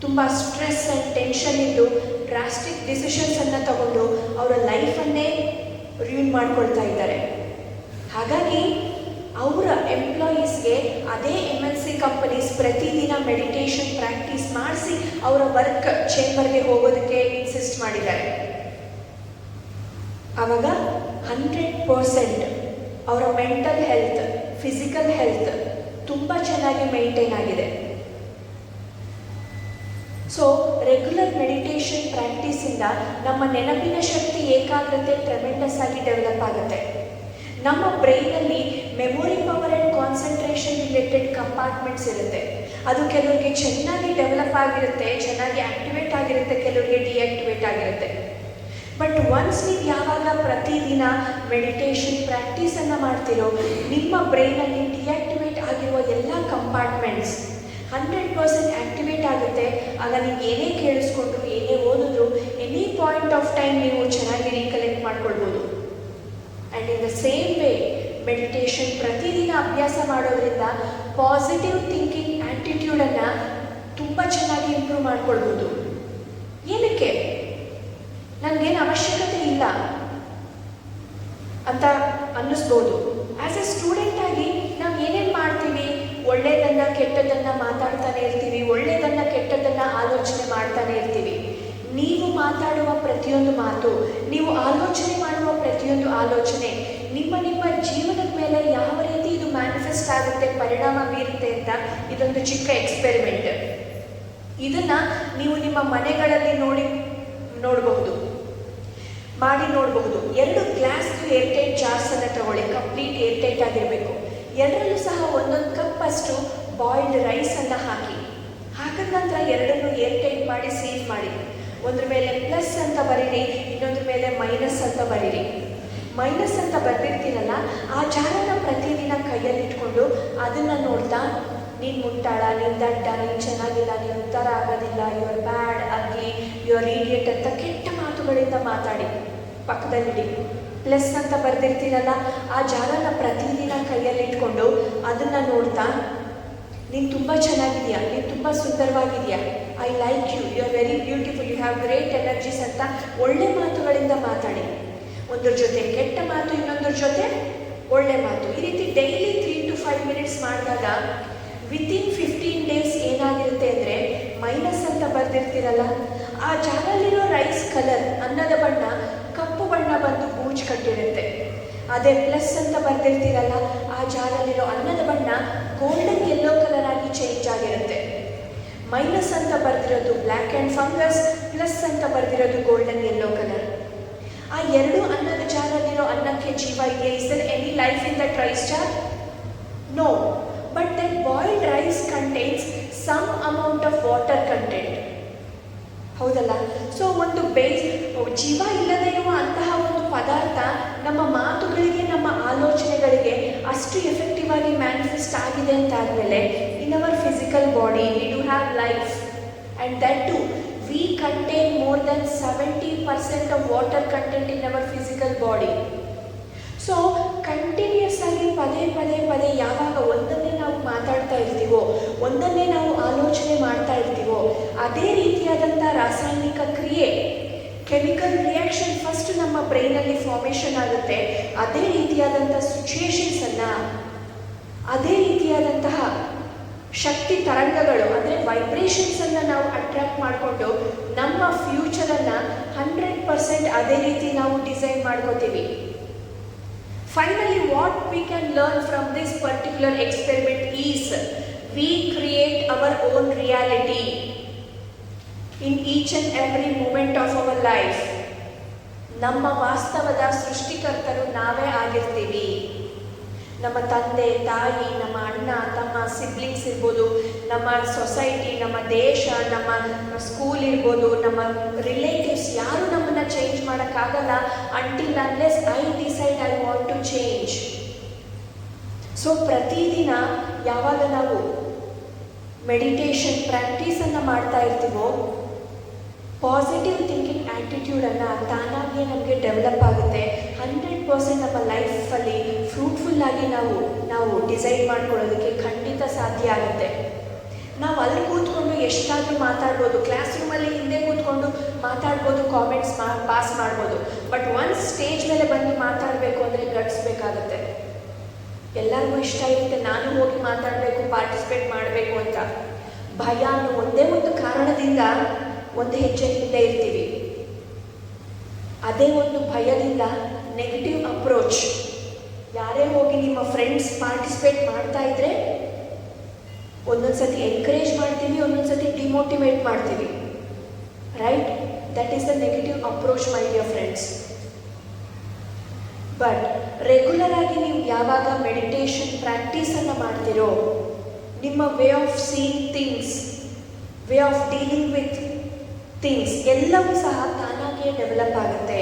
ತುಂಬ ಸ್ಟ್ರೆಸ್ ಆ್ಯಂಡ್ ಟೆನ್ಷನ್ ಇದ್ದು ಡ್ರಾಸ್ಟಿಕ್ ಡಿಸಿಷನ್ಸನ್ನು ತಗೊಂಡು ಅವರ ಲೈಫನ್ನೇ ರ್ಯೂನ್ ಮಾಡ್ಕೊಳ್ತಾ ಇದ್ದಾರೆ. ಹಾಗಾಗಿ ಅವರ ಎಂಪ್ಲಾಯೀಸ್ಗೆ ಅದೇ MNC ಕಂಪನೀಸ್ ಪ್ರತಿದಿನ ಮೆಡಿಟೇಷನ್ ಪ್ರಾಕ್ಟೀಸ್ ಮಾಡಿಸಿ ಅವರ ವರ್ಕ್ ಚೇಂಬರ್ಗೆ ಹೋಗೋದಕ್ಕೆ ಇನ್ಸಿಸ್ಟ್ ಮಾಡಿದ್ದಾರೆ. ಆವಾಗ 100% ಅವರ ಮೆಂಟಲ್ ಹೆಲ್ತ್, ಫಿಸಿಕಲ್ ಹೆಲ್ತ್ ತುಂಬ ಚೆನ್ನಾಗಿ ಮೇಂಟೈನ್ ಆಗಿದೆ. ಸೊ ರೆಗ್ಯುಲರ್ ಮೆಡಿಟೇಷನ್ ಪ್ರಾಕ್ಟೀಸಿಂದ ನಮ್ಮ ನೆನಪಿನ ಶಕ್ತಿ, ಏಕಾಗ್ರತೆ ಟ್ರೆಮೆಂಡಸ್ ಆಗಿ ಡೆವಲಪ್ ಆಗುತ್ತೆ. ನಮ್ಮ ಬ್ರೈನಲ್ಲಿ memory power and concentration related compartments ಇರುತ್ತೆ. ಅದು ಕೆಲವರಿಗೆ ಚೆನ್ನಾಗಿ ಡೆವಲಪ್ ಆಗಿರುತ್ತೆ, ಚೆನ್ನಾಗಿ ಆ್ಯಕ್ಟಿವೇಟ್ ಆಗಿರುತ್ತೆ, ಕೆಲವರಿಗೆ ಡಿಆಕ್ಟಿವೇಟ್ ಆಗಿರುತ್ತೆ. ಬಟ್ ಒನ್ಸ್ ನೀವು ಯಾವಾಗ ಪ್ರತಿದಿನ ಮೆಡಿಟೇಷನ್ ಪ್ರಾಕ್ಟೀಸನ್ನು ಮಾಡ್ತಿರೋ, ನಿಮ್ಮ ಬ್ರೈನಲ್ಲಿ ಡಿಆಕ್ಟಿವೇಟ್ ಆಗಿರುವ ಎಲ್ಲ ಕಂಪಾರ್ಟ್ಮೆಂಟ್ಸ್ 100% ಆ್ಯಕ್ಟಿವೇಟ್ ಆಗುತ್ತೆ. ಆಗ ನೀವು ಏನೇ ಕೇಳಿಸ್ಕೊಂಡ್ರು, ಏನೇ ಓದಿದ್ರು, ಎನಿ ಪಾಯಿಂಟ್ ಆಫ್ ಟೈಮ್ ನೀವು ಚೆನ್ನಾಗಿ ರೀಕಲೆಕ್ಟ್ ಮಾಡ್ಕೊಳ್ಬೋದು. And in the same way, meditation ಪ್ರತಿದಿನ ಅಭ್ಯಾಸ ಮಾಡೋದ್ರಿಂದ ಪಾಸಿಟಿವ್ ಥಿಂಕಿಂಗ್ ಆ್ಯಟಿಟ್ಯೂಡನ್ನು ತುಂಬ ಚೆನ್ನಾಗಿ ಇಂಪ್ರೂವ್ ಮಾಡ್ಕೊಳ್ಬೋದು. ಏನಕ್ಕೆ ನನಗೇನು ಅವಶ್ಯಕತೆ ಇಲ್ಲ ಅಂತ ಅನ್ನಿಸ್ಬೋದು. ಆ್ಯಸ್ ಎ ಸ್ಟೂಡೆಂಟ್ ಆಗಿ ನಾವು ಏನೇನು ಮಾಡ್ತೀವಿ, ಒಳ್ಳೆಯದನ್ನು ಕೆಟ್ಟದ್ದನ್ನು ಮಾತಾಡ್ತಾನೆ ಇರ್ತೀವಿ, ಒಳ್ಳೆಯದನ್ನು ಕೆಟ್ಟದ್ದನ್ನು ಆಲೋಚನೆ ಮಾಡ್ತಾನೆ ಇರ್ತೀವಿ. ನೀವು ಮಾತಾಡುವ ಪ್ರತಿಯೊಂದು ಮಾತು, ನೀವು ಆಲೋಚನೆ ಮಾಡುವ ಪ್ರತಿಯೊಂದು ಆಲೋಚನೆ ನಿಮ್ಮ ಜೀವನದ ಮೇಲೆ ಯಾವ ರೀತಿ ಇದು ಮ್ಯಾನಿಫೆಸ್ಟ್ ಆಗುತ್ತೆ, ಪರಿಣಾಮ ಬೀರುತ್ತೆ ಅಂತ ಇದೊಂದು ಚಿಕ್ಕ ಎಕ್ಸ್ಪೆರಿಮೆಂಟ್. ಇದನ್ನು ನೀವು ನಿಮ್ಮ ಮನೆಗಳಲ್ಲಿ ನೋಡಬಹುದು, ಮಾಡಿ ನೋಡಬಹುದು. 2 ಗ್ಲಾಸ್ ಏರ್ಟೈಟ್ ಜಾರ್ಸನ್ನು ತಗೊಳ್ಳಿ, ಕಂಪ್ಲೀಟ್ ಏರ್ಟೈಟ್ ಆಗಿರಬೇಕು. ಎರಡರಲ್ಲೂ ಸಹ ಒಂದೊಂದು ಕಪ್ ಅಷ್ಟು ಬಾಯ್ಲ್ಡ್ ರೈಸನ್ನು ಹಾಕಿದ ನಂತರ ಎರಡನ್ನೂ ಏರ್ಟೈಟ್ ಮಾಡಿ ಸೀಲ್ ಮಾಡಿ. ಒಂದ್ರ ಮೇಲೆ ಪ್ಲಸ್ ಅಂತ ಬರೀರಿ, ಇನ್ನೊಂದ್ರ ಮೇಲೆ ಮೈನಸ್ ಅಂತ ಬರೀರಿ. ಮೈನಸ್ ಅಂತ ಬರೆದಿರ್ತೀರಲ್ಲ, ಆ ಜಾರನ್ನು ಪ್ರತಿದಿನ ಕೈಯಲ್ಲಿ ಇಟ್ಕೊಂಡು ಅದನ್ನು ನೋಡ್ತಾ, ನೀನು ಮುಟ್ಟಾಳ, ನೀನು ದಡ್ಡ, ನೀನು ಚೆನ್ನಾಗಿಲ್ಲ, ನೀನು ಉತ್ತರ ಆಗೋದಿಲ್ಲ, you are bad, ugly, you are idiot ಅಂತ ಕೆಟ್ಟ ಮಾತುಗಳಿಂದ ಮಾತಾಡಿ ಪಕ್ಕದಲ್ಲಿಡಿ. ಪ್ಲಸ್ ಅಂತ ಬರೆದಿರ್ತೀರಲ್ಲ, ಆ ಜಾರನ ಪ್ರತಿದಿನ ಕೈಯಲ್ಲಿ ಇಟ್ಕೊಂಡು ಅದನ್ನು ನೋಡ್ತಾ, ನೀನು ತುಂಬ ಚೆನ್ನಾಗಿದೆಯಾ, ನೀನು ತುಂಬ ಸುಂದರವಾಗಿದೆಯಾ, I like you, you are very beautiful, you have great energies ಅಂತ ಒಳ್ಳೆ ಮಾತುಗಳಿಂದ ಮಾತಾಡಿ. ಒಂದ್ರ ಜೊತೆ ಕೆಟ್ಟ ಮಾತು, ಇನ್ನೊಂದ್ರ ಜೊತೆ ಒಳ್ಳೆ ಮಾತು. ಈ ರೀತಿ ಡೈಲಿ 3 to 5 minutes ಮಾಡಿದಾಗ ವಿತಿನ್ 15 days ಏನಾಗಿರುತ್ತೆ ಅಂದರೆ, ಮೈನಸ್ ಅಂತ ಬರೆದಿರ್ತೀರಲ್ಲ, ಆ ಜಾಗದಲ್ಲಿರೋ ರೈಸ್ ಕಲರ್, ಅನ್ನದ ಬಣ್ಣ ಕಪ್ಪು ಬಣ್ಣ ಬಂದು ಬೂಜ್ ಕಟ್ಟಿರುತ್ತೆ. ಅದೇ ಪ್ಲಸ್ ಅಂತ ಬರೆದಿರ್ತೀರಲ್ಲ, ಆ ಜಾಗದಲ್ಲಿರೋ ಅನ್ನದ ಬಣ್ಣ ಗೋಲ್ಡನ್ ಯೆಲ್ಲೋ ಕಲರ್ ಆಗಿ ಚೇಂಜ್ ಆಗಿರುತ್ತೆ. ಮೈನಸ್ ಅಂತ ಬರೆದಿರೋದು ಬ್ಲ್ಯಾಕ್ ಆ್ಯಂಡ್ ಫಂಗಸ್, ಪ್ಲಸ್ ಅಂತ ಬರೆದಿರೋದು ಗೋಲ್ಡನ್ ಯೆಲ್ಲೋ ಕಲರ್. ಆ 2 ಅನ್ನದ ಜಾರಲ್ಲಿರೋ ಅನ್ನಕ್ಕೆ ಜೀವ ಇದೆಯಾ? Is there any life in that rice jar? No. But that boiled rice contains some amount of water content. ಹೌದಲ್ಲ? ಸೊ ಒಂದು ಜೀವ ಇಲ್ಲದೆ ಇರುವ ಅಂತಹ ಒಂದು ಪದಾರ್ಥ ನಮ್ಮ ಮಾತುಗಳಿಗೆ, ನಮ್ಮ ಆಲೋಚನೆಗಳಿಗೆ ಅಷ್ಟು ಎಫೆಕ್ಟಿವ್ ಆಗಿ ಮ್ಯಾನಿಫೆಸ್ಟ್ ಆಗಿದೆ ಅಂತ ಆದಮೇಲೆ, in our physical body we do have life, and that to we contain more than 70% of water content in our physical body. So continuous ಆಗಿ ಪದೇ ಪದೇ ಪದೇ ಯಾವಾಗ ಒಂದನ್ನೇ ನಾವು ಮಾತಾಡ್ತಾ ಇರ್ತೀವೋ, ಒಂದನ್ನೇ ನಾವು ಆಲೋಚನೆ ಮಾಡ್ತಾ ಇರ್ತೀವೋ, ಅದೇ ರೀತಿಯಾದಂಥ ರಾಸಾಯನಿಕ ಕ್ರಿಯೆ, ಕೆಮಿಕಲ್ ರಿಯಾಕ್ಷನ್ ಫಸ್ಟ್ ನಮ್ಮ ಬ್ರೈನಲ್ಲಿ ಫಾರ್ಮೇಷನ್ ಆಗುತ್ತೆ. ಅದೇ ರೀತಿಯಾದಂಥ ಸಿಚುವೇಶನ್ಸನ್ನು, ಅದೇ ರೀತಿಯಾದಂತಹ ಶಕ್ತಿ ತರಂಗಗಳು ಅಂದರೆ ವೈಬ್ರೇಷನ್ಸನ್ನು ನಾವು ಅಟ್ರಾಕ್ಟ್ ಮಾಡಿಕೊಂಡು ನಮ್ಮ ಫ್ಯೂಚರನ್ನು 100% ಅದೇ ರೀತಿ ನಾವು ಡಿಸೈನ್ ಮಾಡ್ಕೋತೀವಿ. Finally what we can learn from this particular experiment is we create our own reality in each and every moment of our life. ನಮ್ಮ ವಾಸ್ತವದ ಸೃಷ್ಟಿಕರ್ತರು ನಾವೇ ಆಗಿರ್ತೀವಿ. ನಮ್ಮ ತಂದೆ ತಾಯಿ, ನಮ್ಮ ಅಣ್ಣ ತಮ್ಮ, ಸಿಬ್ಲಿಂಗ್ಸ್ ಇರ್ಬೋದು, ನಮ್ಮ ಸೊಸೈಟಿ, ನಮ್ಮ ದೇಶ, ನಮ್ಮ ಸ್ಕೂಲ್ ಇರ್ಬೋದು, ನಮ್ಮ ರಿಲೇಟಿವ್ಸ್, ಯಾರು ನಮ್ಮನ್ನು ಚೇಂಜ್ ಮಾಡೋಕ್ಕಾಗಲ್ಲ until unless I decide I want to change. So ಪ್ರತಿದಿನ ಯಾವಾಗ ನಾವು ಮೆಡಿಟೇಷನ್ ಪ್ರಾಕ್ಟೀಸನ್ನು ಮಾಡ್ತಾ ಇರ್ತೀವೋ ಪಾಸಿಟಿವ್ ಥಿಂಕಿಂಗ್ ಆ್ಯಟಿಟ್ಯೂಡನ್ನು ತಾನಾಗಿಯೇ ನಮಗೆ ಡೆವಲಪ್ ಆಗುತ್ತೆ. 100% ನಮ್ಮ ಲೈಫಲ್ಲಿ ಫ್ರೂಟ್ಫುಲ್ಲಾಗಿ ನಾವು ಡಿಸೈಡ್ ಮಾಡ್ಕೊಳ್ಳೋದಕ್ಕೆ ಖಂಡಿತ ಸಾಧ್ಯ ಆಗುತ್ತೆ. ನಾವು ಅಲ್ಲಿ ಕೂತ್ಕೊಂಡು ಎಷ್ಟಾದರೂ ಮಾತಾಡ್ಬೋದು, ಕ್ಲಾಸ್ ರೂಮಲ್ಲಿ ಹಿಂದೆ ಕೂತ್ಕೊಂಡು ಮಾತಾಡ್ಬೋದು, ಕಾಮೆಂಟ್ಸ್ ಪಾಸ್ ಮಾಡ್ಬೋದು. ಬಟ್ ಒನ್ಸ್ ಸ್ಟೇಜ್ ಮೇಲೆ ಬಂದು ಮಾತಾಡಬೇಕು ಅಂದರೆ ಗಟ್ಸ್ಬೇಕಾಗತ್ತೆ. ಎಲ್ಲರಿಗೂ ಇಷ್ಟ ಇರುತ್ತೆ ನಾನು ಹೋಗಿ ಮಾತಾಡಬೇಕು, ಪಾರ್ಟಿಸಿಪೇಟ್ ಮಾಡಬೇಕು ಅಂತ. ಭಯ ಅನ್ನೋ ಒಂದೇ ಒಂದು ಕಾರಣದಿಂದ ಒಂದು ಹೆಜ್ಜೆ ಹಿಂದೆ ಇರ್ತೀವಿ. ಅದೇ ಒಂದು ಭಯದಿಂದ ನೆಗೆಟಿವ್ ಅಪ್ರೋಚ್. ಯಾರೇ ಹೋಗಿ ನಿಮ್ಮ ಫ್ರೆಂಡ್ಸ್ ಪಾರ್ಟಿಸಿಪೇಟ್ ಮಾಡ್ತಾ ಇದ್ರೆ ಒಂದೊಂದ್ಸತಿ ಎನ್ಕರೇಜ್ ಮಾಡ್ತೀವಿ, ಒಂದೊಂದ್ಸತಿ ಡಿಮೋಟಿವೇಟ್ ಮಾಡ್ತೀವಿ. Right? That is the negative approach my dear friends. But regular ಆಗಿ ನೀವು ಯಾವಾಗ ಮೆಡಿಟೇಷನ್ ಪ್ರಾಕ್ಟೀಸನ್ನು ಮಾಡ್ತೀರೋ ನಿಮ್ಮ way of seeing things, way of dealing with things ಎಲ್ಲವೂ ಸಹ ತಾನಾಗಿಯೇ ಡೆವಲಪ್ ಆಗುತ್ತೆ.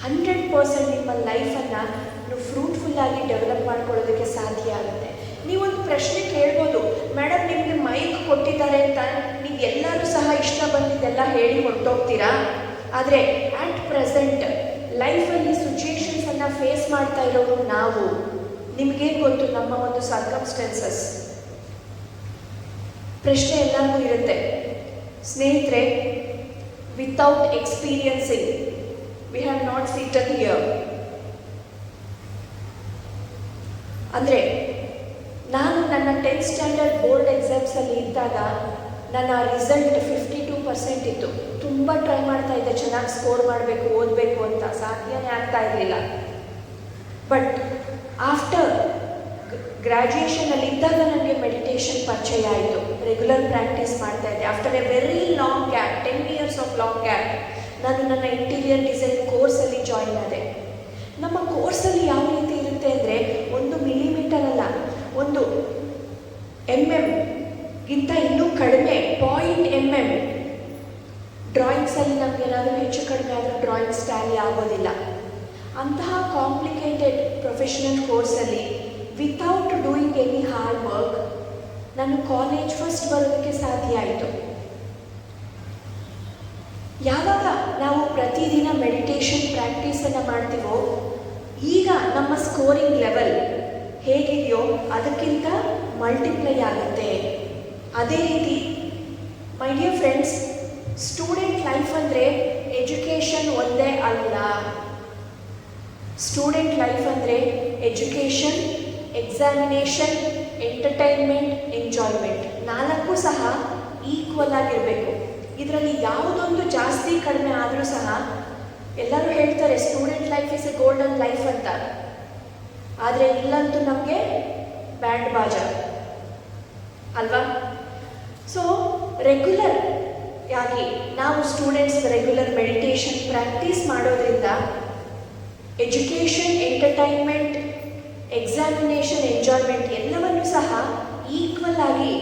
100% ನಿಮ್ಮ ಲೈಫನ್ನು ನೀವು ಫ್ರೂಟ್ಫುಲ್ಲಾಗಿ ಡೆವಲಪ್ ಮಾಡ್ಕೊಳ್ಳೋದಕ್ಕೆ ಸಾಧ್ಯ ಆಗುತ್ತೆ. ನೀವೊಂದು ಪ್ರಶ್ನೆ ಕೇಳ್ಬೋದು, ಮೇಡಮ್ ನಿಮಗೆ ಮೈಕ್ ಕೊಟ್ಟಿದ್ದಾರೆ ಅಂತ ನೀವು ಎಲ್ಲರೂ ಸಹ ಇಷ್ಟ ಬಂದಿದ್ದೆಲ್ಲ ಹೇಳಿ ಹೊರಟೋಗ್ತೀರಾ? ಆದರೆ ಆ್ಯಟ್ ಪ್ರೆಸೆಂಟ್ ಲೈಫಲ್ಲಿ ಸಿಚುಯೇಷನ್ಸನ್ನು ಫೇಸ್ ಮಾಡ್ತಾ ಇರೋರು ನಾವು. ನಿಮಗೇನು ಗೊತ್ತು ನಮ್ಮ ಒಂದು ಸರ್ಕಮ್ಸ್ಟೆನ್ಸಸ್? ಪ್ರಶ್ನೆ ಎಲ್ಲರಿಗೂ ಇರುತ್ತೆ. ಸ್ನೇಹಿತರೆ, without experiencing we have not sitting here. ಅಂದರೆ ನಾನು ನನ್ನ 10th ಸ್ಟ್ಯಾಂಡರ್ಡ್ ಬೋರ್ಡ್ ಎಕ್ಸಾಮ್ಸಲ್ಲಿ ಇದ್ದಾಗ ನನ್ನ ರಿಸಲ್ಟ್ 52% ಇತ್ತು. ತುಂಬ ಟ್ರೈ ಮಾಡ್ತಾ ಇದ್ದೆ ಚೆನ್ನಾಗಿ ಸ್ಕೋರ್ ಮಾಡಬೇಕು, ಓದಬೇಕು ಅಂತ. ಸಾಧ್ಯನೇ ಆಗ್ತಾ ಇರಲಿಲ್ಲ. ಬಟ್ ಆಫ್ಟರ್ ಗ್ರ್ಯಾಜುಯೇಷನಲ್ಲಿ ಇದ್ದಾಗ ನನಗೆ ಮೆಡಿಟೇಷನ್ ಪರಿಚಯ ಆಯಿತು. ರೆಗ್ಯುಲರ್ ಪ್ರಾಕ್ಟೀಸ್ ಮಾಡ್ತಾ ಇದ್ದೆ. After A very long gap, 10 years of long gap, ನಾನು ನನ್ನ ಇಂಟೀರಿಯರ್ ಡಿಸೈನ್ ಕೋರ್ಸಲ್ಲಿ ಜಾಯಿನ್ ಆದೆ. ನಮ್ಮ ಕೋರ್ಸಲ್ಲಿ ಯಾವ ರೀತಿ ಇರುತ್ತೆ ಅಂದರೆ 1 ಮಿಲಿಮೀಟರ್ ಅಲ್ಲ, 1 mm ಗಿಂತ ಇನ್ನೂ ಕಡಿಮೆ, 0.1 mm. ಡ್ರಾಯಿಂಗ್ಸಲ್ಲಿ ನಮಗೇನಾದರೂ ಹೆಚ್ಚು ಕಡಿಮೆ ಆದರೂ ಡ್ರಾಯಿಂಗ್ಸ್ ಟ್ಯಾಲಿ ಆಗೋದಿಲ್ಲ. ಅಂತಹ ಕಾಂಪ್ಲಿಕೇಟೆಡ್ ಪ್ರೊಫೆಷನಲ್ ಕೋರ್ಸಲ್ಲಿ without doing any hard work ನಾನು ಕಾಲೇಜ್ ಫಸ್ಟ್ ಬರೋದಕ್ಕೆ ಸಾಧ್ಯ ಆಯಿತು. ಯಾವಾಗ ನಾವು ಪ್ರತಿದಿನ ಮೆಡಿಟೇಷನ್ ಪ್ರಾಕ್ಟೀಸನ್ನು ಮಾಡ್ತೀವೋ ಈಗ ನಮ್ಮ ಸ್ಕೋರಿಂಗ್ ಲೆವೆಲ್ ಹೇಗಿದೆಯೋ ಅದಕ್ಕಿಂತ ಮಲ್ಟಿಪ್ಲೈ ಆಗುತ್ತೆ. ಅದೇ ರೀತಿ ಮೈ ಡಿಯರ್ ಫ್ರೆಂಡ್ಸ್, ಸ್ಟೂಡೆಂಟ್ ಲೈಫ್ ಅಂದರೆ ಎಜುಕೇಷನ್ ಒಂದೇ ಅಲ್ಲ. ಸ್ಟೂಡೆಂಟ್ ಲೈಫ್ ಅಂದರೆ ಎಜುಕೇಷನ್, ಎಕ್ಸಾಮಿನೇಷನ್, ಎಂಟರ್ಟೈನ್ಮೆಂಟ್, ಎಂಜಾಯ್ಮೆಂಟ್ 4 ಸಹ ಈಕ್ವಲ್ ಆಗಿರಬೇಕು. ಇದರಲ್ಲಿ ಯಾವುದೊಂದು ಜಾಸ್ತಿ ಕಡಿಮೆ ಆದರೂ ಸಹ ಎಲ್ಲರೂ ಹೇಳ್ತಾರೆ student life is A golden life ಅಂತ. ಆದರೆ ಇಲ್ಲಂತೂ ನಮಗೆ ಬ್ಯಾಂಡ್ ಬಾಜ ಅಲ್ವಾ? ಸೊ ರೆಗ್ಯುಲರ್ ಆಗಿ ನಾವು ಸ್ಟೂಡೆಂಟ್ಸ್ ರೆಗ್ಯುಲರ್ ಮೆಡಿಟೇಷನ್ ಪ್ರಾಕ್ಟೀಸ್ ಮಾಡೋದ್ರಿಂದ ಎಜುಕೇಷನ್, ಎಂಟರ್ಟೈನ್ಮೆಂಟ್, ಎಕ್ಸಾಮಿನೇಷನ್, ಎಂಜಾಯ್ಮೆಂಟ್ ಎಲ್ಲವನ್ನೂ ಸಹ ಈಕ್ವಲ್ ಆಗಿ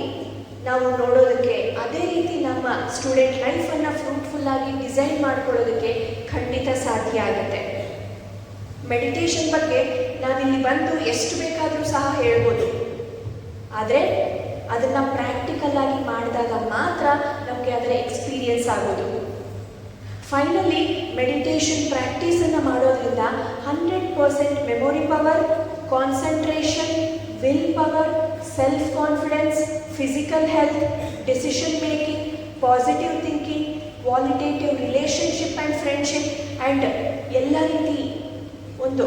ನಾವು ನೋಡೋದಕ್ಕೆ, ಅದೇ ರೀತಿ ನಮ್ಮ ಸ್ಟೂಡೆಂಟ್ ಲೈಫನ್ನು ಫ್ರೂಟ್ಫುಲ್ಲಾಗಿ ಡಿಸೈನ್ ಮಾಡ್ಕೊಳ್ಳೋದಕ್ಕೆ ಖಂಡಿತ ಸಾಧ್ಯ ಆಗುತ್ತೆ. ಮೆಡಿಟೇಷನ್ ಬಗ್ಗೆ ನಾವಿಲ್ಲಿ ಬಂದು ಎಷ್ಟು ಬೇಕಾದರೂ ಸಹ ಹೇಳ್ಬೋದು. ಆದರೆ ಅದನ್ನು ಪ್ರಾಕ್ಟಿಕಲ್ ಆಗಿ ಮಾಡಿದಾಗ ಮಾತ್ರ ನಮಗೆ ಅದರ ಎಕ್ಸ್ಪೀರಿಯನ್ಸ್ ಆಗೋದು. ಫೈನಲಿ ಮೆಡಿಟೇಷನ್ ಪ್ರಾಕ್ಟೀಸನ್ನು ಮಾಡೋದ್ರಿಂದ 100% memory power, concentration, will power, self confidence, physical health, decision making, positive thinking, qualitative relationship and friendship and ಎಲ್ಲ ರೀತಿ ಒಂದು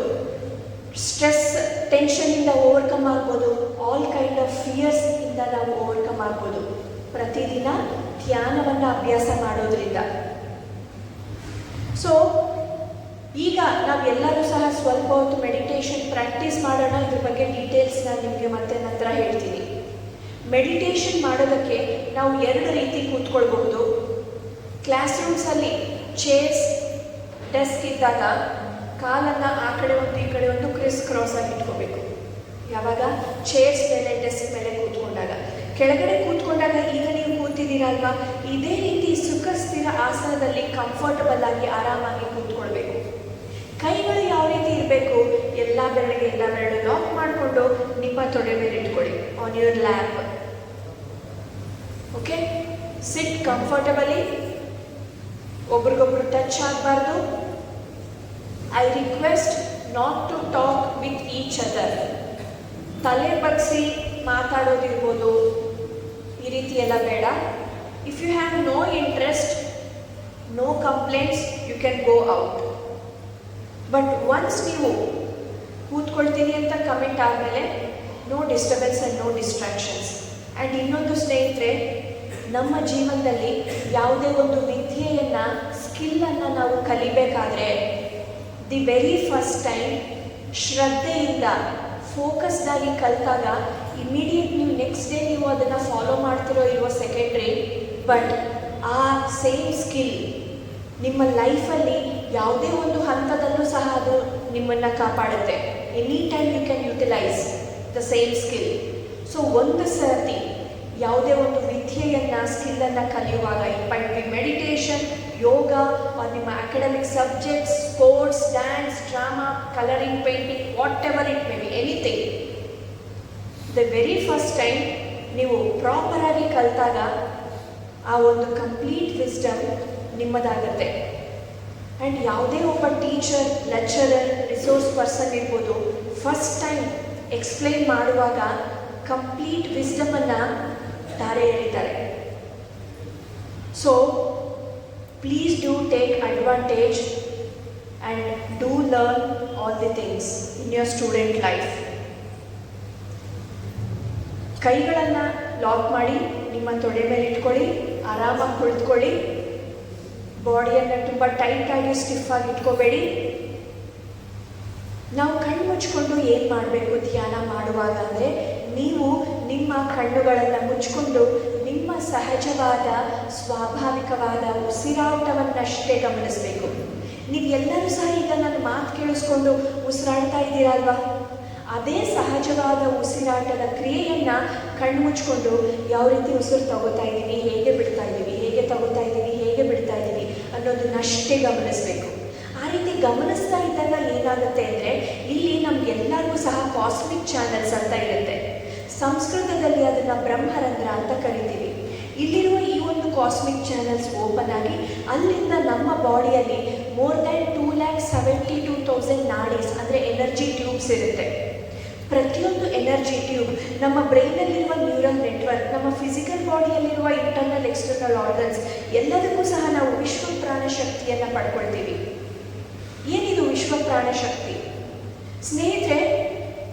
ಸ್ಟ್ರೆಸ್ ಟೆನ್ಷನಿಂದ ಓವರ್ಕಮ್ ಆಗ್ಬೋದು, ಆಲ್ ಕೈಂಡ್ ಆಫ್ ಫಿಯರ್ಸ್ ಇಂದ ನಾವು ಓವರ್ಕಮ್ ಆಗ್ಬೋದು ಪ್ರತಿದಿನ ಧ್ಯಾನವನ್ನು ಅಭ್ಯಾಸ ಮಾಡೋದ್ರಿಂದ. ಸೊ ಈಗ ನಾವೆಲ್ಲರೂ ಸಹ ಸ್ವಲ್ಪ ಹೊತ್ತು ಮೆಡಿಟೇಷನ್ ಪ್ರಾಕ್ಟೀಸ್ ಮಾಡೋಣ. ಇದ್ರ ಬಗ್ಗೆ ಡೀಟೇಲ್ಸ್ ನಾನು ನಿಮಗೆ ಮತ್ತೆ ನಂತರ ಹೇಳ್ತೀನಿ. ಮೆಡಿಟೇಷನ್ ಮಾಡೋದಕ್ಕೆ ನಾವು 2 ರೀತಿ ಕೂತ್ಕೊಳ್ಬಹುದು. ಕ್ಲಾಸ್ ರೂಮ್ಸಲ್ಲಿ ಚೇರ್ಸ್ ಡೆಸ್ಕ್ ಇದ್ದಾಗ ಕಾಲನ್ನು ಆ ಕಡೆ ಒಂದು ಈ ಕಡೆ ಒಂದು ಕ್ರಿಸ್ ಕ್ರಾಸ್ ಆಗಿ ಇಟ್ಕೋಬೇಕು. ಯಾವಾಗ ಚೇರ್ಸ್ ಮೇಲೆ ಡೆಸ್ಕ್ ಮೇಲೆ ಕೂತ್ಕೊಂಡಾಗ, ಕೆಳಗಡೆ ಕೂತ್ಕೊಂಡಾಗ ಈಗ ನೀವು ಕೂತಿದ್ದೀರಲ್ವಾ, ಇದೇ ರೀತಿ ಸುಖ ಸ್ಥಿರ ಆಸನದಲ್ಲಿ ಕಂಫರ್ಟಬಲ್ ಆಗಿ ಆರಾಮಾಗಿ ಕೂತ್ಕೊಳ್ಬೇಕು. ಕೈಗಳು ಯಾವ ರೀತಿ ಇರಬೇಕು, ಎಲ್ಲ ಬೆರಳು ಲಾಕ್ ಮಾಡಿಕೊಂಡು ನಿಮ್ಮ ತೊಡೆ ಮೇಲೆ ಇಟ್ಕೊಳ್ಳಿ, on your lap. Okay, sit comfortably, ಒಬ್ರಿಗೊಬ್ರು ಟಚ್ ಆಗಬಾರ್ದು. I request not to talk with each other. ತಲೆ ಬಗ್ಸಿ ಮಾತಾಡೋದಿರ್ಬೋದು, ಈ ರೀತಿ ಎಲ್ಲ ಬೇಡ. If you have no interest, no complaints, you can go out. But once ನೀವು ಕೂತ್ಕೊಳ್ತೀನಿ ಅಂತ ಕಮೆಂಟ್ ಆದಮೇಲೆ no disturbance and no distractions. And ಇನ್ನೊಂದು ಸ್ನೇಹಿತರೆ, ನಮ್ಮ ಜೀವನದಲ್ಲಿ ಯಾವುದೇ ಒಂದು ವಿದ್ಯೆಯನ್ನು, ಸ್ಕಿಲ್ಲನ್ನು ನಾವು ಕಲಿಬೇಕಾದ್ರೆ ದಿ ವೆರಿ ಫಸ್ಟ್ ಟೈಮ್ ಶ್ರದ್ಧೆಯಿಂದ ಫೋಕಸ್ಡ್ ಆಗಿ ಕಲಿತಾಗ ಇಮಿಡಿಯೇಟ್ ನೀವು ನೆಕ್ಸ್ಟ್ ಡೇ ನೀವು ಅದನ್ನು ಫಾಲೋ ಮಾಡ್ತಿರೋ ಇರೋ ಸೆಕೆಂಡ್ರಿ. ಬಟ್ ಆ ಸೇಮ್ ಸ್ಕಿಲ್ ನಿಮ್ಮ ಲೈಫಲ್ಲಿ ಯಾವುದೇ ಒಂದು ಹಂತದಲ್ಲೂ ಸಹ ಅದು ನಿಮ್ಮನ್ನು ಕಾಪಾಡುತ್ತೆ. Any time you can utilise the same skill. So ಒಂದು ಸರ್ತಿ ಯಾವುದೇ ಒಂದು ವಿದ್ಯೆಯನ್ನು, ಸ್ಕಿಲ್ಲನ್ನು ಕಲಿಯುವಾಗ, it might be meditation, yoga, ನಿಮ್ಮ academic subjects, sports, dance, drama, colouring, painting, whatever it may be, anything. The very first time ನೀವು ಪ್ರಾಪರಾಗಿ ಕಲಿತಾಗ ಆ ಒಂದು ಕಂಪ್ಲೀಟ್ ವಿಸ್ಡಮ್ ನಿಮ್ಮದಾಗುತ್ತೆ. ಆ್ಯಂಡ್ ಯಾವುದೇ ಒಬ್ಬ ಟೀಚರ್, ಲೆಕ್ಚರರ್, ರಿಸೋರ್ಸ್ ಪರ್ಸನ್ ಇರ್ಬೋದು, ಫಸ್ಟ್ ಟೈಮ್ ಎಕ್ಸ್ಪ್ಲೈನ್ ಮಾಡುವಾಗ complete ವಿಸ್ಡಮನ್ನು ಧಾರೆ ಎಳಿತಾರೆ. So please do take advantage and do learn all the things in your student life. ಕೈಗಳನ್ನು ಲಾಕ್ ಮಾಡಿ ನಿಮ್ಮ ತೊಡೆ ಮೇಲೆ ಇಟ್ಕೊಳ್ಳಿ, ಆರಾಮಾಗಿ ಕುಳಿತುಕೊಳ್ಳಿ. ಬಾಡಿಯನ್ನು ತುಂಬ ಟೈಟಾಗಿ ಸ್ಟಿಫಾಗಿ ಇಟ್ಕೋಬೇಡಿ. ನಾವು ಕಣ್ಣು ಮುಚ್ಕೊಂಡು ಏನು ಮಾಡಬೇಕು ಧ್ಯಾನ ಮಾಡುವಾಗ ಅಂದರೆ, ನೀವು ನಿಮ್ಮ ಕಣ್ಣುಗಳನ್ನು ಮುಚ್ಕೊಂಡು ನಿಮ್ಮ ಸಹಜವಾದ ಸ್ವಾಭಾವಿಕವಾದ ಉಸಿರಾಟವನ್ನಷ್ಟೇ ಗಮನಿಸಬೇಕು. ನೀವು ಎಲ್ಲರೂ ಸಹ ಈಗ ನನ್ನ ಮಾತು ಕೇಳಿಸ್ಕೊಂಡು ಉಸಿರಾಡ್ತಾ ಇದ್ದೀರಲ್ವಾ, ಅದೇ ಸಹಜವಾದ ಉಸಿರಾಟದ ಕ್ರಿಯೆಯನ್ನು ಕಣ್ಣು ಮುಚ್ಕೊಂಡು ಯಾವ ರೀತಿ ಉಸಿರು ತಗೋತಾ ಇದ್ದೀವಿ, ಹೇಗೆ ಬಿಡ್ತಾ ಇದ್ದೀವಿ, ಹೇಗೆ ತಗೋತಾ ಇದ್ದೀವಿ, ಹೇಗೆ ಬಿಡ್ತಾ ಇದ್ದೀವಿ ಅನ್ನೋದನ್ನಷ್ಟೇ ಗಮನಿಸಬೇಕು. ಆ ರೀತಿ ಗಮನಿಸ್ತಾ ಇದ್ದಾಗ ಏನಾಗುತ್ತೆ ಅಂದರೆ, ಇಲ್ಲಿ ನಮಗೆಲ್ಲರಿಗೂ ಸಹ ಕಾಸ್ಮಿಕ್ ಚಾನಲ್ಸ್ ಅಂತ ಇರುತ್ತೆ. ಸಂಸ್ಕೃತದಲ್ಲಿ ಅದನ್ನು ಬ್ರಹ್ಮರಂಧ್ರ ಅಂತ ಕರಿತೀವಿ. ಇಲ್ಲಿರುವ ಈ ಒಂದು ಕಾಸ್ಮಿಕ್ ಚಾನಲ್ಸ್ ಓಪನ್ ಆಗಿ ಅಲ್ಲಿಂದ ನಮ್ಮ ಬಾಡಿಯಲ್ಲಿ ಮೋರ್ ದ್ಯಾನ್ 2,72,000 ನಾಡೀಸ್ ಅಂದರೆ ಎನರ್ಜಿ ಟ್ಯೂಬ್ಸ್ ಇರುತ್ತೆ. ಪ್ರತಿಯೊಂದು ಎನರ್ಜಿ ಟ್ಯೂಬ್ ನಮ್ಮ ಬ್ರೈನಲ್ಲಿರುವ ನ್ಯೂರಲ್ ನೆಟ್ವರ್ಕ್, ನಮ್ಮ ಫಿಸಿಕಲ್ ಬಾಡಿಯಲ್ಲಿರುವ ಇಂಟರ್ನಲ್ ಎಕ್ಸ್ಟರ್ನಲ್ ಆರ್ಗನ್ಸ್ ಎಲ್ಲದಕ್ಕೂ ಸಹ ನಾವು ವಿಶ್ವ ಪ್ರಾಣಶಕ್ತಿಯನ್ನು ಪಡ್ಕೊಳ್ತೀವಿ. ಏನಿದು ವಿಶ್ವ ಪ್ರಾಣಶಕ್ತಿ? ಸ್ನೇಹಿತರೆ,